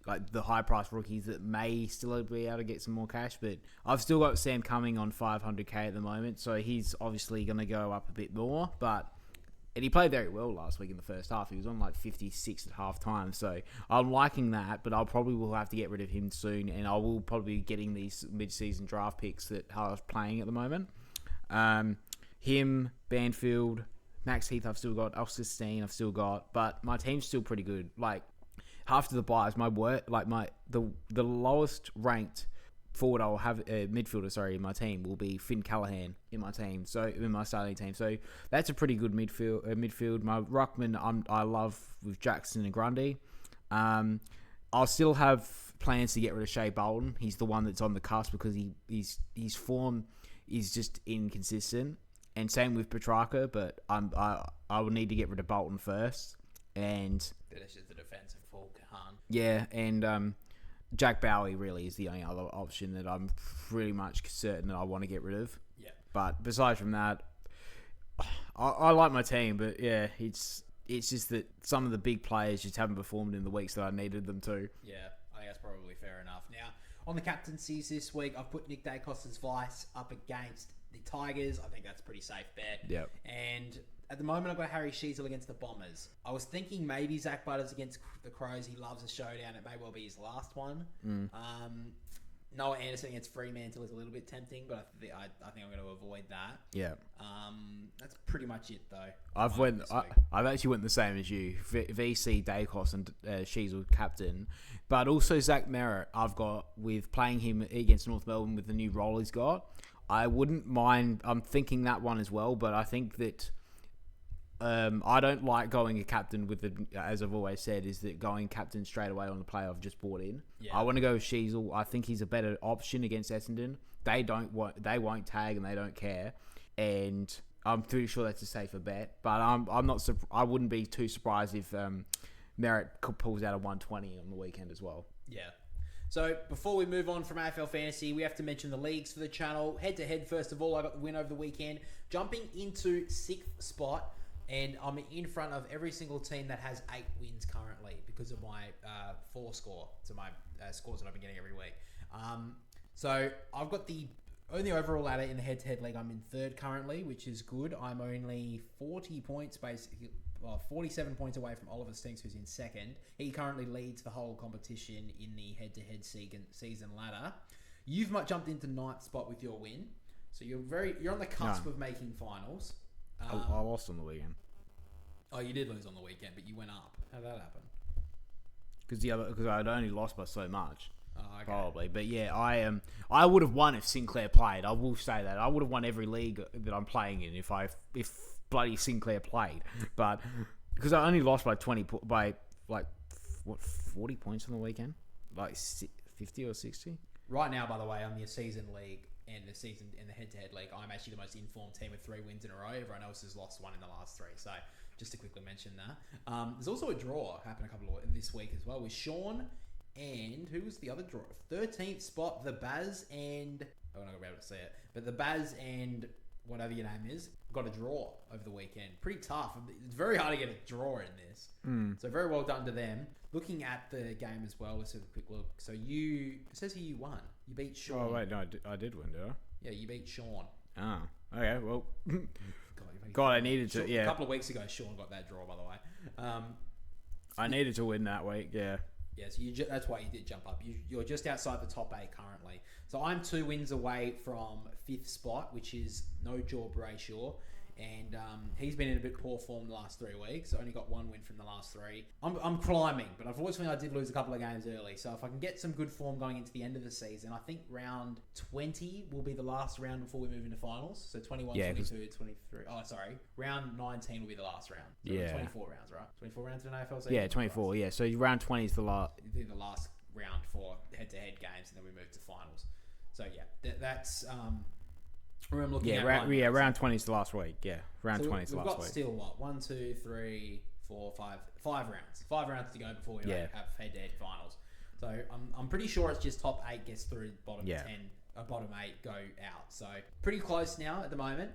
Speaker 3: like the high-priced rookies that may still be able to get some more cash. But I've still got Sam Cumming on 500k at the moment, so he's obviously going to go up a bit more, and he played very well last week in the first half. He was on like 56 at half time. So I'm liking that, but I'll probably will have to get rid of him soon. And I will probably be getting these mid-season draft picks that I was playing at the moment. Him, Banfield, Max Heath I've still got. Oscar Steen I've still got. But my team's still pretty good. Like, after the buys, the lowest ranked forward I'll have midfielder, in my team will be Finn Callahan in my team. So in my starting team, so that's a pretty good midfield. My ruckman I love with Jackson and Grundy. I'll still have plans to get rid of Shea Bolton. He's the one that's on the cusp because his form is just inconsistent. And same with Petrarca, but I will need to get rid of Bolton first. And
Speaker 1: That's just the defensive full Kahan.
Speaker 3: Yeah, and Jack Bowie really is the only other option that I'm pretty much certain that I want to get rid of.
Speaker 1: Yeah.
Speaker 3: But besides from that, I like my team, but yeah, it's just that some of the big players just haven't performed in the weeks that I needed them to.
Speaker 1: Yeah, I think that's probably fair enough. Now, on the captaincies this week, I've put Nick Dacos's Vice up against the Tigers. I think that's a pretty safe bet.
Speaker 3: Yep.
Speaker 1: And at the moment, I've got Harry Sheezel against the Bombers. I was thinking maybe Zach Butters against the Crows. He loves a showdown. It may well be his last one. Noah Anderson against Fremantle is a little bit tempting, but I think I'm going to avoid that.
Speaker 3: Yeah.
Speaker 1: That's pretty much it, though.
Speaker 3: I've actually went the same as you. VC, Dacos, and Sheezel captain. But also Zach Merritt, I've got with playing him against North Melbourne with the new role he's got. I wouldn't mind. I'm thinking that one as well, but I think that I don't like going a captain with as I've always said, is that going captain straight away on the player I've just bought in. Yeah. I want to go with Sheezel. I think he's a better option against Essendon. They won't tag and they don't care, and I'm pretty sure that's a safer bet. But I wouldn't be too surprised if Merritt pulls out a 120 on the weekend as well.
Speaker 1: Yeah. So before we move on from AFL Fantasy, we have to mention the leagues for the channel. Head-to-head, first of all, I got the win over the weekend. Jumping into 6th spot, and I'm in front of every single team that has 8 wins currently because of my 4 score. So my scores that I've been getting every week. So I've got the overall ladder in the head-to-head league. I'm in 3rd currently, which is good. I'm only 40 points, basically. Well, 47 points away from Oliver Stinks, who's in 2nd. He currently leads the whole competition in the head-to-head season ladder. You've jumped into 9th spot with your win, so you're on the cusp of making finals.
Speaker 3: I lost on the weekend.
Speaker 1: Oh, you did lose on the weekend, but you went up. How did that happen?
Speaker 3: Because I'd only lost by so much.
Speaker 1: Oh, okay.
Speaker 3: Probably, but yeah, I would have won if Sinclair played. I will say that I would have won every league that I'm playing in if bloody Sinclair played. But because I only lost by 40 points on the weekend, like 50 or 60.
Speaker 1: Right now, by the way, on the season league and the head-to-head league, I'm actually the most informed team with 3 wins in a row. Everyone else has lost 1 in the last 3. So just to quickly mention that. There's also a draw happened this week as well with Sean and who was the other draw? 13th spot, the Baz and I'm not gonna be able to say it, but the Baz and whatever your name is got a draw over the weekend. Pretty tough. It's very hard to get a draw in this. So very well done to them. Looking at the game as well, let's have a quick look. So it says here you won. You beat Sean.
Speaker 3: Oh wait, no, I did win, did I?
Speaker 1: Yeah, you beat Sean.
Speaker 3: Oh, okay. Well,
Speaker 1: God,
Speaker 3: I needed to. Yeah,
Speaker 1: a couple of weeks ago, Sean got that draw, by the way.
Speaker 3: I needed to win that week. Yeah.
Speaker 1: Yeah, so that's why you did jump up. You're just outside the top 8 currently. So I'm 2 wins away from 5th spot, which is no Jaw Brayshaw. And he's been in a bit poor form the last 3 weeks. Only got 1 win from the last 3. I'm climbing, but unfortunately I did lose a couple of games early. So if I can get some good form going into the end of the season, I think round 20 will be the last round before we move into finals. So 21, 22, 23. Oh, sorry. Round 19 will be the last round. So 24 rounds, right? 24 rounds in an AFL season?
Speaker 3: Yeah, 24. Yeah, so round 20 is the last.
Speaker 1: The last round for head-to-head games, and then we move to finals. So yeah, that's where I'm looking at.
Speaker 3: Round 20 is the last week. Yeah, round 20 is the last week. We've got
Speaker 1: still what? 1, 2, 3, 4, 5 rounds. 5 rounds to go before we have head-to-head finals. So I'm pretty sure it's just top 8 gets through, bottom 10, bottom 8 go out. So pretty close now at the moment.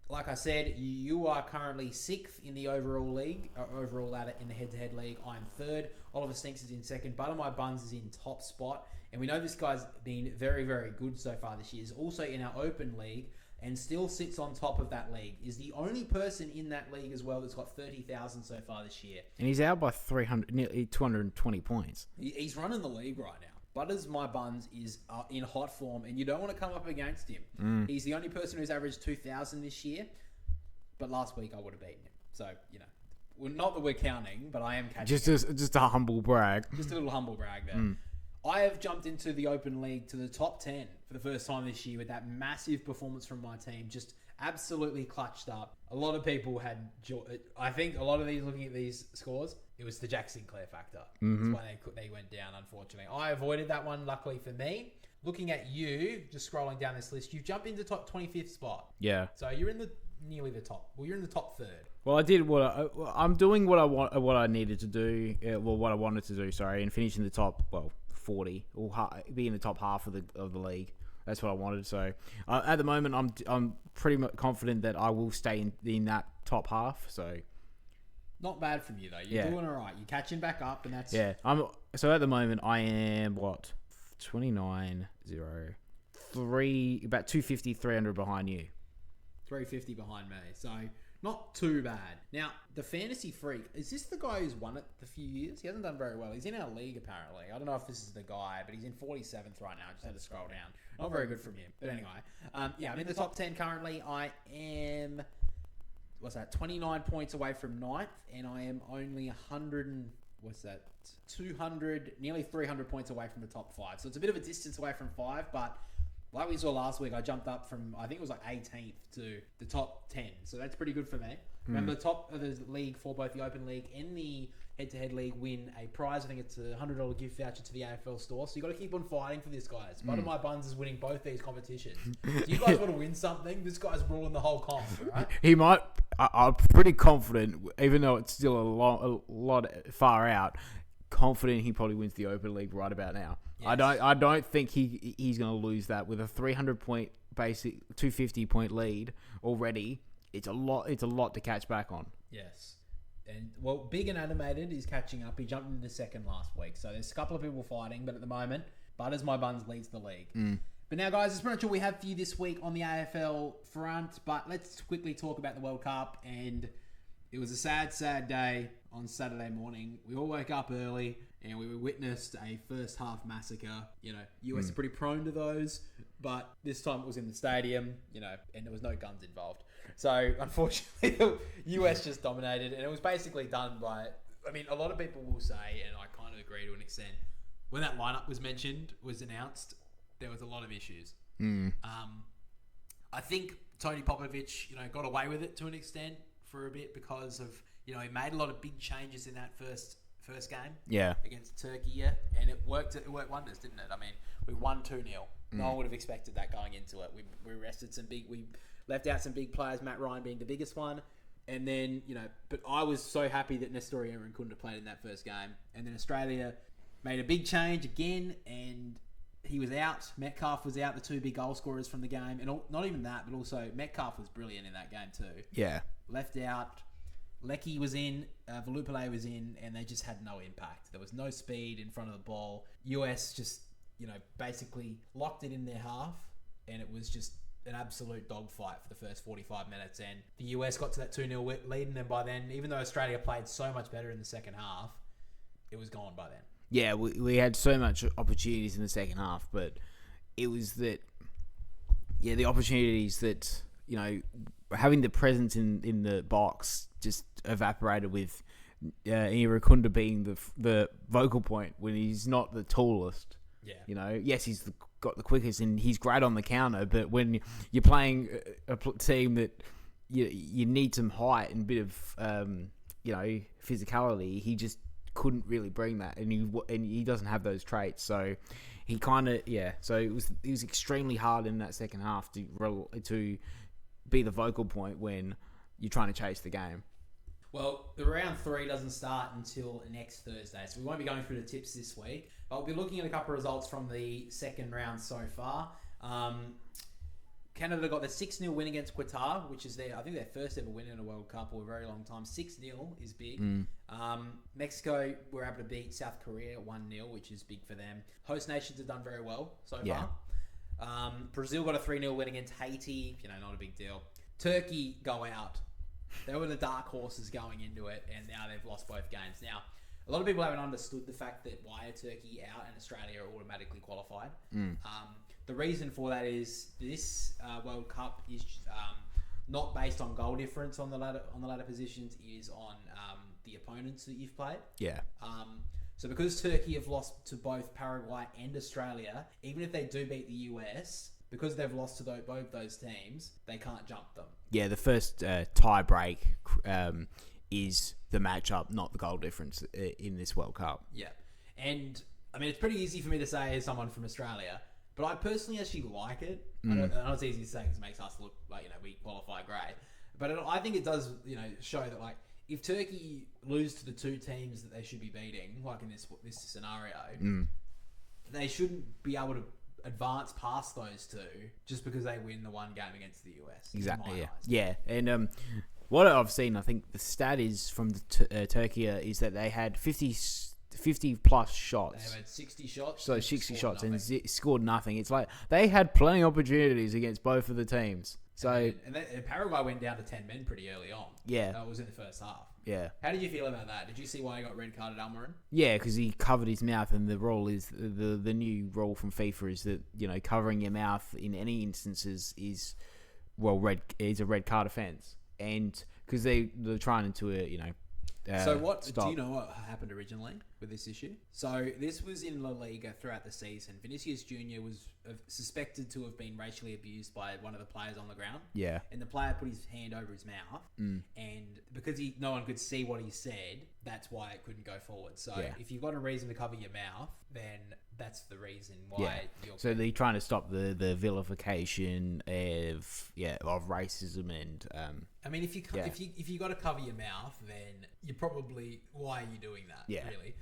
Speaker 1: Like I said, you are currently 6th in the overall league, overall ladder in the head-to-head league. I'm 3rd. Oliver Stinks is in 2nd. Butter My Buns is in top spot. And we know this guy's been very, very good so far this year. He's also in our open league and still sits on top of that league. Is the only person in that league as well that's got 30,000 so far this year.
Speaker 3: And he's out by nearly 220 points.
Speaker 1: He's running the league right now. Butters My Buns is in hot form, and you don't want to come up against him. He's the only person who's averaged 2,000 this year, but last week I would have beaten him. So, well, not that we're counting, but I am catching
Speaker 3: just a humble brag.
Speaker 1: Just a little humble brag there. I have jumped into the Open League to the top 10 for the first time this year with that massive performance from my team. Just absolutely clutched up. A lot of people had... I think a lot of these, looking at these scores, it was the Jack Sinclair factor. That's why they went down, unfortunately. I avoided that one, luckily for me. Looking at you, just scrolling down this list, you've jumped into top 25th spot.
Speaker 3: Yeah.
Speaker 1: So you're in nearly the top. Well, you're in the top 3rd.
Speaker 3: Well, I did I'm doing what I needed to do. What I wanted to do. Sorry, and finishing the top 40 or be in the top half of the league. That's what I wanted. So at the moment, I'm pretty much confident that I will stay in that top half. So
Speaker 1: not bad from you though. You're doing all right. You're catching back up, and that's
Speaker 3: So at the moment, I am 29, 3 about 250, 300 behind you.
Speaker 1: 350 behind me. So not too bad. Now, the Fantasy Freak, is this the guy who's won it a few years? He hasn't done very well. He's in our league, apparently. I don't know if this is the guy, but he's in 47th right now. I just had to scroll down. Not very good from him. But anyway, I'm in the top 10 currently. I am, 29 points away from 9th, and I am only 200, nearly 300 points away from the top 5. So it's a bit of a distance away from 5, but... like we saw last week, I jumped up from, I think it was 18th to the top 10. So that's pretty good for me. Remember, the top of the league for both the Open League and the head-to-head league win a prize. I think it's a $100 gift voucher to the AFL store. So you got to keep on fighting for this, guys. Butter My Buns is winning both these competitions. Do you guys want to win something? This guy's ruling the whole comp, right?
Speaker 3: He might. I'm pretty confident, even though it's still a lot far out. Confident he probably wins the Open League right about now. Yes. I don't think he's going to lose that with a 300 point basic 250 point lead already. It's a lot to catch back on.
Speaker 1: Yes. And Big and Animated is catching up. He jumped into second last week. So there's a couple of people fighting, but at the moment, Butters My Buns leads the league. But now, guys, that's pretty much all we have for you this week on the AFL front. But let's quickly talk about the World Cup. And it was a sad, sad day on Saturday morning. We all woke up early and we witnessed a first half massacre. US are pretty prone to those, but this time it was in the stadium, and there was no guns involved. So unfortunately, the US just dominated, and it was basically done by, a lot of people will say, and I kind of agree to an extent, when that lineup was announced, there was a lot of issues. I think Tony Popovich, got away with it to an extent for a bit because of You know, he made a lot of big changes in that first game.
Speaker 3: Yeah.
Speaker 1: Against Turkey, and it worked wonders, didn't it? I mean, we won 2-0. No one would have expected that going into it. We left out some big players, Matt Ryan being the biggest one. And then, but I was so happy that Nestori Aaron couldn't have played in that first game. And then Australia made a big change again, and he was out. Metcalf was out, the two big goal scorers from the game. And not even that, but also Metcalf was brilliant in that game too.
Speaker 3: Yeah.
Speaker 1: Left out. Lecky was in, Valupale was in, and they just had no impact. There was no speed in front of the ball. US just, basically locked it in their half, and it was just an absolute dogfight for the first 45 minutes. And the US got to that 2-0 lead, and then by then, even though Australia played so much better in the second half, it was gone by then.
Speaker 3: Yeah, we had so much opportunities in the second half, but it was that, the opportunities that, having the presence in the box just evaporated with Irakunda being the vocal point when he's not the tallest.
Speaker 1: Yeah.
Speaker 3: Yes, he's got the quickest and he's great on the counter, but when you're playing a team that you need some height and a bit of physicality, he just couldn't really bring that, and he doesn't have those traits. So he kind of So it was extremely hard in that second half to be the vocal point when you're trying to chase the game.
Speaker 1: Well, the round 3 doesn't start until next Thursday, so we won't be going through the tips this week. But we'll be looking at a couple of results from the second round so far. Canada got the 6-0 win against Qatar, which is their first ever win in a World Cup for a very long time. 6-0 is big. Mexico were able to beat South Korea 1-0, which is big for them. Host nations have done very well so far. Brazil got a 3-0 win against Haiti. Not a big deal. Turkey go out. They were the dark horses going into it, and now they've lost both games. Now, a lot of people haven't understood the fact that why are Turkey out and Australia are automatically qualified. The reason for that is this World Cup is not based on goal difference on the ladder positions. It is on the opponents that you've played.
Speaker 3: Yeah.
Speaker 1: So because Turkey have lost to both Paraguay and Australia, even if they do beat the US, because they've lost to both those teams, they can't jump them.
Speaker 3: Yeah, the first tie break is the matchup, not the goal difference in this World Cup.
Speaker 1: Yeah. And, it's pretty easy for me to say as someone from Australia, but I personally actually like it. I know it's easy to say because it makes us look like, we qualify great. But I think it does, show that, if Turkey lose to the two teams that they should be beating, like in this scenario, they shouldn't be able to advance past those two just because they win the one game against the US.
Speaker 3: Exactly. Yeah. And what I've seen, I think the stat is from the Turkey is that they had 50 plus shots.
Speaker 1: They had 60 shots.
Speaker 3: So 60 shots
Speaker 1: nothing.
Speaker 3: and scored nothing. It's like they had plenty of opportunities against both of the teams. So
Speaker 1: and Paraguay went down to 10 men pretty early on.
Speaker 3: Yeah.
Speaker 1: That was in the first half.
Speaker 3: Yeah.
Speaker 1: How did you feel about that? Did you see why he got red carded, Almiron?
Speaker 3: Yeah, because he covered his mouth, and the rule is the new rule from FIFA is that covering your mouth in any instances is a red card offence, and because they're trying to
Speaker 1: do you know what happened originally with this issue? So this was in La Liga throughout the season. Vinicius Jr. was suspected to have been racially abused by one of the players on the ground.
Speaker 3: Yeah.
Speaker 1: And the player put his hand over his mouth. And because no one could see what he said, that's why it couldn't go forward. So if you've got a reason to cover your mouth, then that's the reason why.
Speaker 3: So they're trying to stop the vilification of racism and.
Speaker 1: If you got to cover your mouth, then you probably why are you doing that?
Speaker 3: Yeah.
Speaker 1: Really.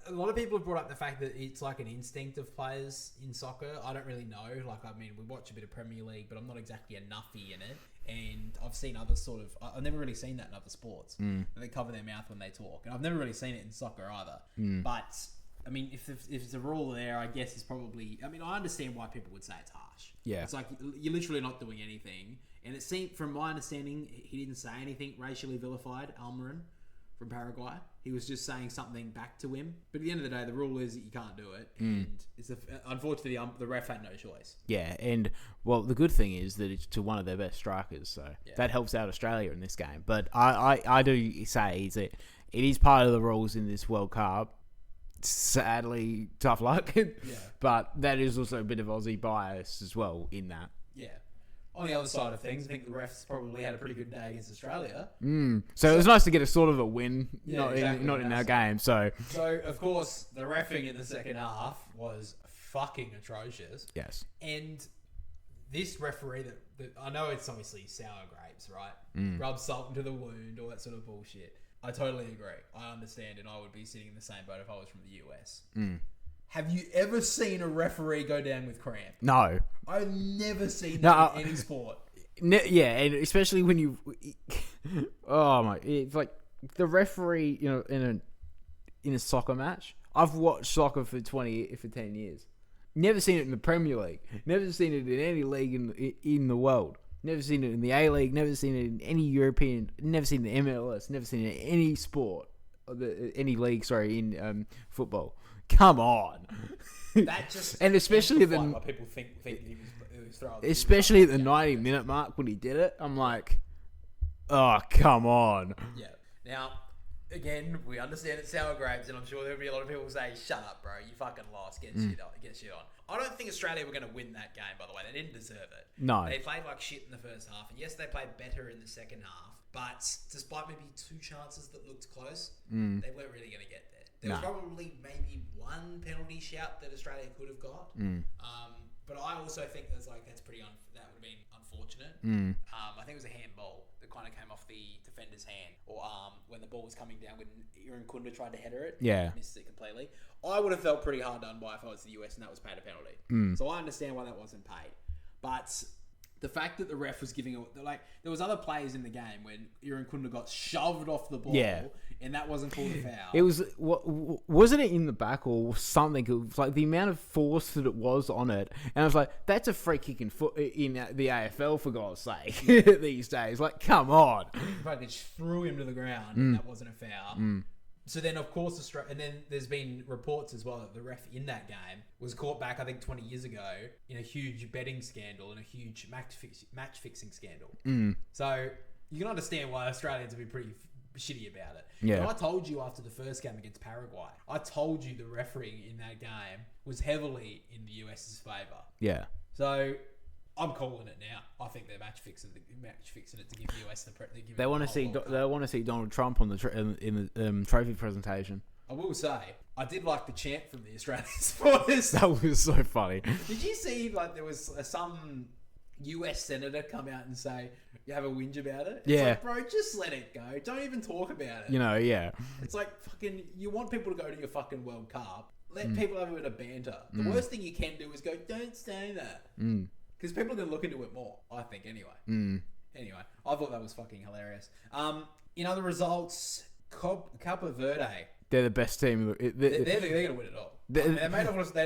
Speaker 1: A lot of people have brought up the fact that it's like an instinct of players in soccer. I don't really know. We watch a bit of Premier League, but I'm not exactly a nuffy in it. And I've seen other I've never really seen that in other sports. They cover their mouth when they talk. And I've never really seen it in soccer either. But, if it's a rule there, I guess it's probably... I understand why people would say it's harsh.
Speaker 3: Yeah.
Speaker 1: It's like you're literally not doing anything. And it seemed, from my understanding, he didn't say anything racially vilified, Almiron, from Paraguay. He was just saying something back to him. But at the end of the day, the rule is that you can't do it. And unfortunately, the ref had no choice.
Speaker 3: Yeah, and the good thing is that it's to one of their best strikers, so that helps out Australia in this game. But I do say that it is part of the rules in this World Cup. Sadly, tough luck. But that is also a bit of Aussie bias as well in that.
Speaker 1: Yeah. on the other side of things, I think the refs probably had a pretty good day against Australia.
Speaker 3: So it was nice to get a sort of a win,
Speaker 1: Yeah,
Speaker 3: not
Speaker 1: exactly.
Speaker 3: in our game. So
Speaker 1: of course, the reffing in the second half was fucking atrocious.
Speaker 3: yes,
Speaker 1: And this referee that I know it's obviously sour grapes, right? Rub salt into the wound, all that sort of bullshit. I totally agree. I understand, and I would be sitting in the same boat if I was from the US. Have you ever seen a referee go down with cramp?
Speaker 3: no.
Speaker 1: I've never seen that in any sport.
Speaker 3: Yeah, and especially when you, oh my, it's like the referee, you know, in a soccer match. I've watched soccer for 10 years. Never seen it in the Premier League. Never seen it in any league in the world. Never seen it in the A League. Never seen it in any European. Never seen it in MLS. Never seen it in any sport, any league. Sorry, in football. Come on.
Speaker 1: That just
Speaker 3: and especially
Speaker 1: why people think he was throwing.
Speaker 3: Especially at the 90-minute mark when he did it, I'm like, oh, come on.
Speaker 1: Yeah. Now, again, we understand it's sour grapes, and I'm sure there'll be a lot of people who say, "Shut up, bro! You fucking lost. Get shit on." I don't think Australia were going to win that game. By the way, they didn't deserve it.
Speaker 3: No.
Speaker 1: They played like shit in the first half, and yes, they played better in the second half. But despite maybe 2 chances that looked close, they weren't really going to get there. There was probably maybe 1 penalty shout that Australia could have got. But I also think that would have been unfortunate. I think it was a handball that kind of came off the defender's hand or arm when the ball was coming down when Iran Kunda tried to header it.
Speaker 3: Yeah.
Speaker 1: Missed it completely. I would have felt pretty hard done by if I was the US and that was paid a penalty. So I understand why that wasn't paid. But the fact that the ref was giving it, like, there was other players in the game when Iran Kunda got shoved off the ball, and that wasn't called a foul.
Speaker 3: It was, wasn't it in the back or something? It was like the amount of force that it was on it, and I was like, that's a free kick in the AFL for God's sake these days. Like, come on.
Speaker 1: Fucking threw him to the ground, and that wasn't a foul. So then, of course, Australia, and then there's been reports as well that the ref in that game was caught back, I think, 20 years ago in a huge betting scandal and a huge match fixing scandal. So you can understand why Australians would be pretty shitty about it.
Speaker 3: Yeah.
Speaker 1: And I told you after the first game against Paraguay, I told you the refereeing in that game was heavily in the US's favour.
Speaker 3: Yeah.
Speaker 1: So I'm calling it now. I think they're match fixing it to give the US the give
Speaker 3: They want to see Donald Trump on in the trophy presentation.
Speaker 1: I will say, I did like the chant from the Australian supporters.
Speaker 3: That was so funny.
Speaker 1: Did you see, like, there was some US senator come out and say, you have a whinge about it? It's
Speaker 3: Yeah.
Speaker 1: like, bro, just let it go. Don't even talk about it.
Speaker 3: You know, yeah.
Speaker 1: It's like, fucking, you want people to go to your fucking World Cup. Let people have a bit of banter. The worst thing you can do is go, don't say that. Because people are going to look into it more, I think, anyway. Anyway, I thought that was fucking hilarious. In other results, Cape Verde.
Speaker 3: They're the best team.
Speaker 1: They're going to win it all. They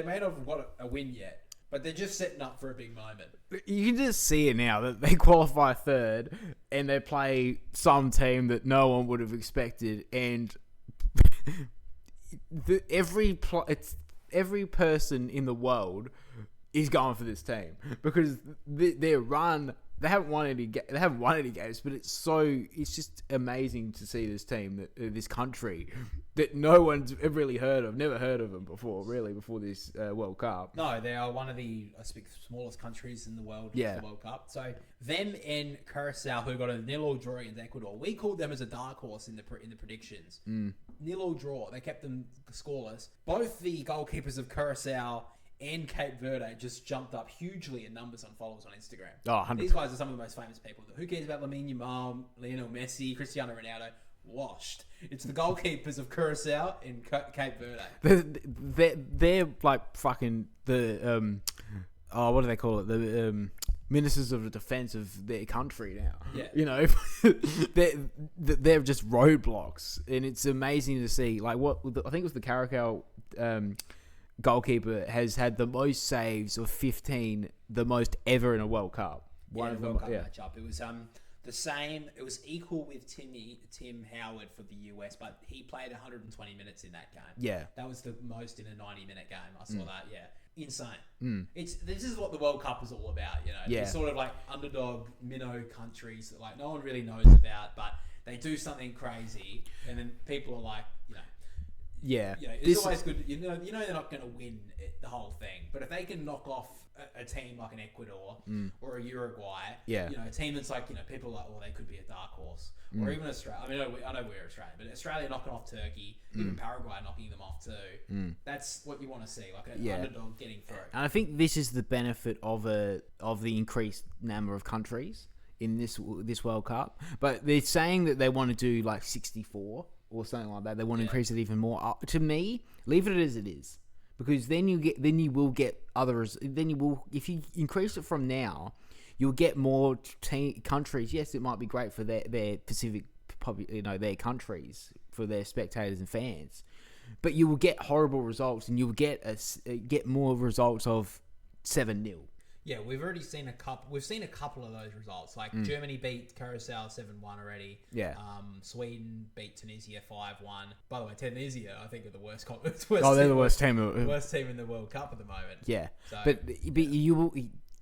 Speaker 1: may not have got a win yet, but they're just setting up for a big moment.
Speaker 3: You can just see it now that they qualify third and they play some team that no one would have expected, and every person in the world is going for this team because their run. They haven't won any games, but it's just amazing to see this team, this country that no one's really heard of, never heard of them before this World Cup.
Speaker 1: No, they are one of the smallest countries in the world for the World Cup. So them and Curacao, who got a 0-0 draw against Ecuador, we called them as a dark horse in the predictions. 0-0 draw, they kept them scoreless. Both the goalkeepers of Curacao and Cape Verde just jumped up hugely in numbers on followers on Instagram.
Speaker 3: Oh, 100%.
Speaker 1: These guys are some of the most famous people. Who cares about Lamine Yamal, Lionel Messi, Cristiano Ronaldo? Washed. It's the goalkeepers of Curacao and Cape Verde.
Speaker 3: They're like fucking the what do they call it? The ministers of the defense of their country now.
Speaker 1: Yeah.
Speaker 3: You know, they're just roadblocks, and it's amazing to see. Like I think it was the Caracol goalkeeper has had the most saves of 15, the most ever in a World Cup.
Speaker 1: One of them, World Cup matchup. It was the same. It was equal with Tim Howard for the US, but he played 120 minutes in that game.
Speaker 3: Yeah,
Speaker 1: that was the most in a 90-minute game. I saw that. Yeah, insane. This is what the World Cup is all about. You know, these sort of like underdog minnow countries that like no one really knows about, but they do something crazy, and then people are like, you know,
Speaker 3: Yeah.
Speaker 1: It's always good. You know they're not going to win the whole thing, but if they can knock off a team like an Ecuador or a Uruguay, a team that's like, people are like, they could be a dark horse, or even Australia. I mean, I know we're Australian, but Australia knocking off Turkey, even Paraguay knocking them off too. That's what you want to see, like an underdog getting through.
Speaker 3: And I think this is the benefit of the increased number of countries in this World Cup. But they're saying that they want to do like 64 or something like that. They want to increase it even more. To me, leave it as it is. Because then you will get others. If you increase it from now, you'll get more countries. Yes, it might be great for their Pacific, their countries, for their spectators and fans, but you will get horrible results, and you'll get more results of 7-0.
Speaker 1: Yeah, we've already seen a couple. We've seen a couple of those results. Like Germany beat Curacao 7-1 already.
Speaker 3: Yeah.
Speaker 1: Sweden beat Tunisia 5-1. By the way, Tunisia, I think, are the worst.
Speaker 3: They're the worst team.
Speaker 1: Worst team in the World Cup at the moment.
Speaker 3: Yeah, so, but you will,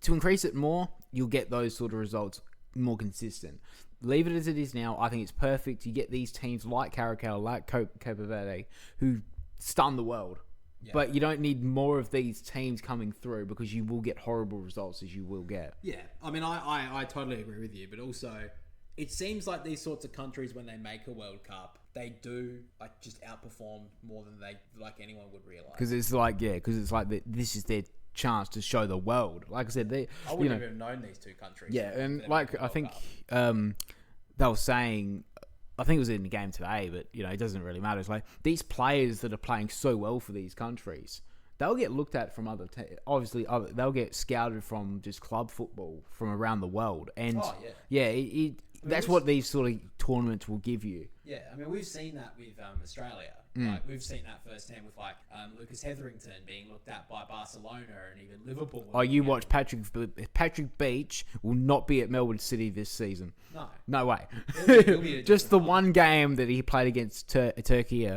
Speaker 3: to increase it more, you'll get those sort of results more consistent. Leave it as it is now. I think it's perfect. You get these teams like Curacao, like Cape Verde, who stun the world. Yeah. But you don't need more of these teams coming through, because you will get horrible results, as you will get.
Speaker 1: Yeah, I mean, I totally agree with you, but also it seems like these sorts of countries, when they make a World Cup, they do like just outperform more than anyone would realize.
Speaker 3: Because it's like this is their chance to show the world. Like I said,
Speaker 1: I wouldn't have even known these two countries.
Speaker 3: Yeah, and like I think they were saying. I think it was in the game today, but it doesn't really matter. It's like these players that are playing so well for these countries, they'll get looked at from obviously they'll get scouted from just club football from around the world, and that's what these sort of tournaments will give you.
Speaker 1: Yeah, I mean, we've seen that with Australia. Like, we've seen that firsthand with Lucas Hetherington being looked at by Barcelona and even Liverpool.
Speaker 3: Oh, you watch Patrick Beach will not be at Melbourne City this season. No way. He'll be just the one game that he played against Turkey,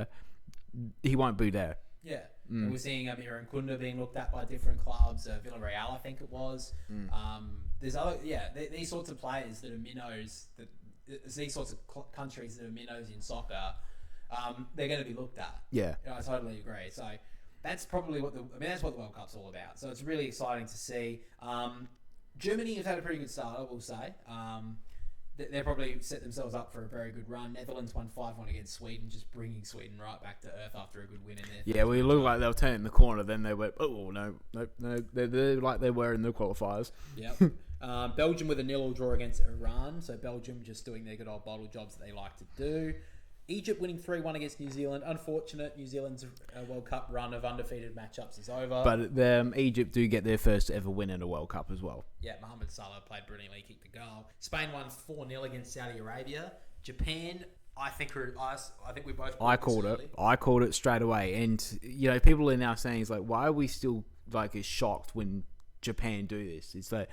Speaker 3: he won't be there.
Speaker 1: Yeah. And we're seeing Amir Nkunda being looked at by different clubs. Villarreal, I think it was. There's other, these sorts of players that are minnows, these sorts of countries that are minnows in soccer, they're going to be looked at.
Speaker 3: Yeah.
Speaker 1: I totally agree. So that's probably that's what the World Cup's all about. So it's really exciting to see. Germany have had a pretty good start, I will say. They're probably set themselves up for a very good run. Netherlands won 5-1 against Sweden, just bringing Sweden right back to earth after a good win in there.
Speaker 3: Yeah, we looked like they were turning the corner. Then they went, no. They're like they were in the qualifiers.
Speaker 1: Yep. Belgium with a 0-0 draw against Iran. So Belgium just doing their good old bottle jobs that they like to do. Egypt winning 3-1 against New Zealand. Unfortunate, New Zealand's World Cup run of undefeated matchups is over.
Speaker 3: But Egypt do get their first ever win in a World Cup as well.
Speaker 1: Yeah, Mohamed Salah played brilliantly, kicked the goal. Spain won 4-0 against Saudi Arabia. Japan, I think we both.
Speaker 3: I called it straight away, and people are now saying, it's like, why are we still like as shocked when Japan do this? It's like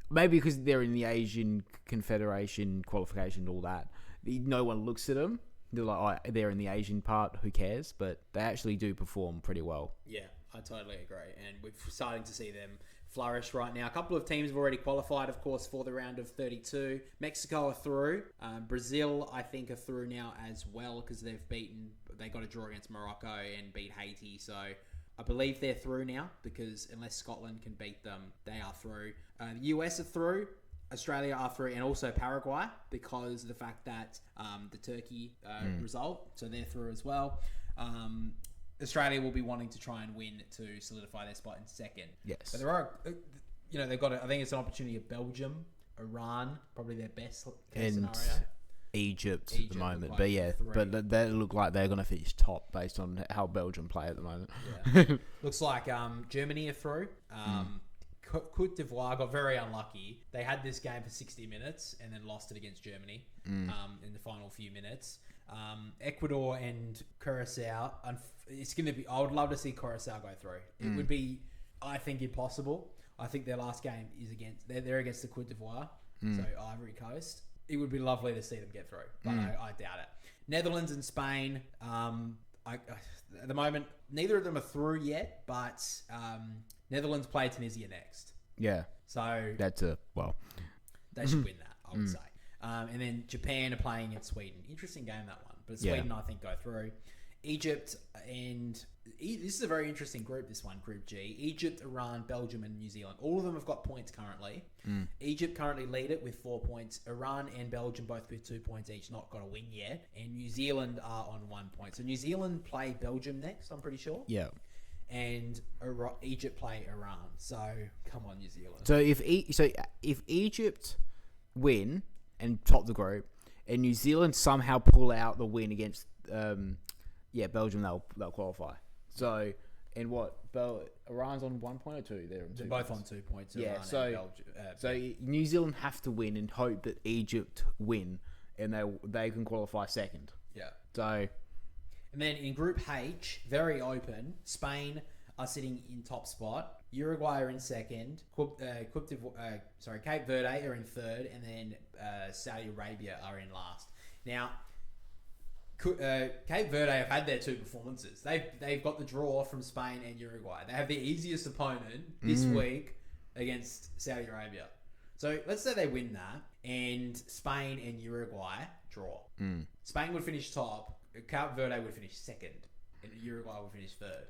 Speaker 3: maybe because they're in the Asian Confederation qualification and all that. No one looks at them. They're like, they're in the Asian part, who cares? But they actually do perform pretty well.
Speaker 1: Yeah, I totally agree. And we're starting to see them flourish right now. A couple of teams have already qualified, of course, for the round of 32. Mexico are through. Brazil, I think, are through now as well, because they got a draw against Morocco and beat Haiti. So I believe they're through now, because unless Scotland can beat them, they are through. The US are through. Australia are through, and also Paraguay, because of the fact that the Turkey result, so they're through as well. Australia will be wanting to try and win to solidify their spot in second.
Speaker 3: Yes,
Speaker 1: but there are, they've got. I think it's an opportunity of Belgium, Iran, probably their best case scenario.
Speaker 3: Egypt at the moment, but they look like they're going to finish top based on how Belgium play at the moment.
Speaker 1: Yeah. Looks like Germany are through. Côte d'Ivoire got very unlucky. They had this game for 60 minutes and then lost it against Germany in the final few minutes. Ecuador and Curacao, it's going to be. I would love to see Curacao go through. It would be, I think, impossible. I think their last game is they're against the Côte d'Ivoire, so Ivory Coast. It would be lovely to see them get through, but I doubt it. Netherlands and Spain. At the moment, neither of them are through yet, but Netherlands play Tunisia next.
Speaker 3: Yeah.
Speaker 1: So
Speaker 3: that's
Speaker 1: they should win that, I would say. And then Japan are playing against Sweden. Interesting game, that one. But Sweden, I think, go through. Egypt and this is a very interesting group. This one, Group G: Egypt, Iran, Belgium, and New Zealand. All of them have got points currently. Egypt currently lead it with 4 points. Iran and Belgium both with 2 points each, not got a win yet. And New Zealand are on 1 point. So New Zealand play Belgium next, I'm pretty sure.
Speaker 3: Yeah.
Speaker 1: And Egypt play Iran. So come on, New Zealand.
Speaker 3: So if Egypt win and top the group, and New Zealand somehow pull out the win against Belgium, they'll qualify. So and what Iran's on 1 point or 2?
Speaker 1: They're both on 2 points.
Speaker 3: Yeah.
Speaker 1: Iran
Speaker 3: So
Speaker 1: and Belgium,
Speaker 3: so New Zealand have to win and hope that Egypt win, and they can qualify second.
Speaker 1: yeah.
Speaker 3: So.
Speaker 1: And then in Group H, very open. Spain are sitting in top spot. Uruguay are in second. Cape Verde are in third, and then Saudi Arabia are in last. Now, Cape Verde have had their 2 performances. They've got the draw from Spain and Uruguay. They have the easiest opponent this week against Saudi Arabia. So let's say they win that, and Spain and Uruguay draw. Spain would finish top. Cape Verde would finish second, and Uruguay would finish third.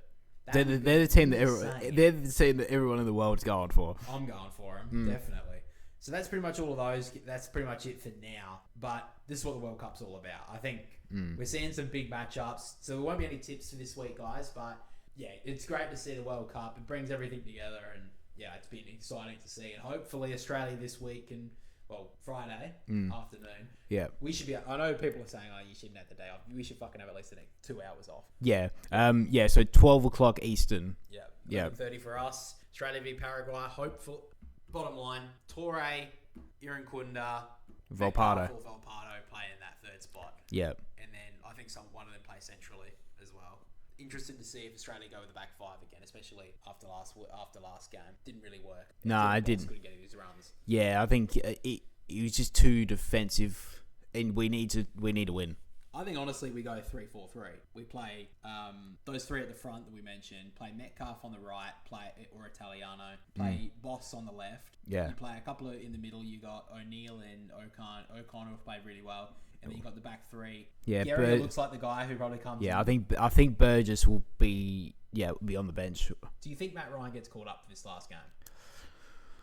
Speaker 3: They're the team that everyone in the world's going for.
Speaker 1: I'm going for them, definitely. So that's pretty much all of those. That's pretty much it for now. But this is what the World Cup's all about. I think we're seeing some big matchups. So there won't be any tips for this week, guys. But yeah, it's great to see the World Cup. It brings everything together, and yeah, it's been exciting to see. And hopefully Australia this week can. Well, Friday afternoon.
Speaker 3: Yeah.
Speaker 1: We should be. I know people are saying, "Oh, you shouldn't have the day off." We should fucking have at least the next 2 hours off.
Speaker 3: Yeah. So 12 o'clock Eastern.
Speaker 1: Yeah.
Speaker 3: Yeah.
Speaker 1: 30 for us. Australia v Paraguay. Hopeful. Bottom line: Torre, Irankunda,
Speaker 3: Volpato
Speaker 1: play in that third spot.
Speaker 3: Yeah.
Speaker 1: And then I think one of them play centrally as well. Interested to see if Australia go with the back 5 again, especially after last game. Didn't really work.
Speaker 3: No, I didn't.
Speaker 1: Couldn't get his runs.
Speaker 3: Yeah, I think it was just too defensive, and we need to win.
Speaker 1: I think honestly we go 3-4-3. We play those 3 at the front that we mentioned. Play Metcalf on the right, or Italiano. Play Boss on the left.
Speaker 3: Yeah.
Speaker 1: You play a couple in the middle. You got O'Neill and O'Connor have played really well. And then you got the back 3.
Speaker 3: Yeah,
Speaker 1: Gary looks like the guy who probably comes.
Speaker 3: Yeah,
Speaker 1: in.
Speaker 3: I think Burgess will be on the bench.
Speaker 1: Do you think Matt Ryan gets called up for this last game?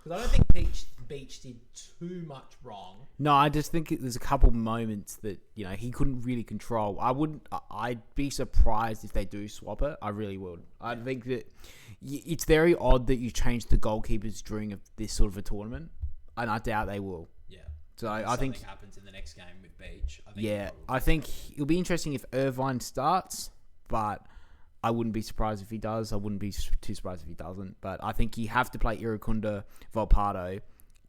Speaker 1: Because I don't think Beach did too much wrong.
Speaker 3: No, I just think there's a couple moments that he couldn't really control. I'd be surprised if they do swap it. I really would. I think that it's very odd that you change the goalkeepers during this sort of a tournament, and I doubt they will.
Speaker 1: Yeah.
Speaker 3: So I think
Speaker 1: something happens in the next game with Beach.
Speaker 3: I think it'll be interesting if Irvine starts, but I wouldn't be surprised if he does. I wouldn't be too surprised if he doesn't. But I think you have to play Irankunda, Volpato,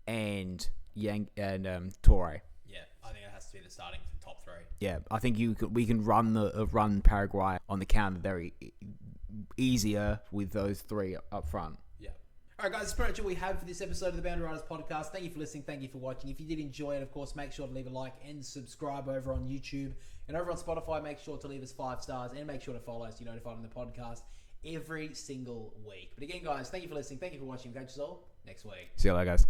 Speaker 3: and Torre.
Speaker 1: Yeah, I think it has to be the starting top 3.
Speaker 3: Yeah, I think we can run Paraguay on the counter very easier with those 3 up front.
Speaker 1: Yeah. All right, guys, that's pretty much all we have for this episode of the Boundary Riders podcast. Thank you for listening. Thank you for watching. If you did enjoy it, of course, make sure to leave a like and subscribe over on YouTube. And over on Spotify, make sure to leave us 5 stars and make sure to follow us to be notified on the podcast every single week. But again, guys, thank you for listening. Thank you for watching. Catch us all next week.
Speaker 3: See you later, guys.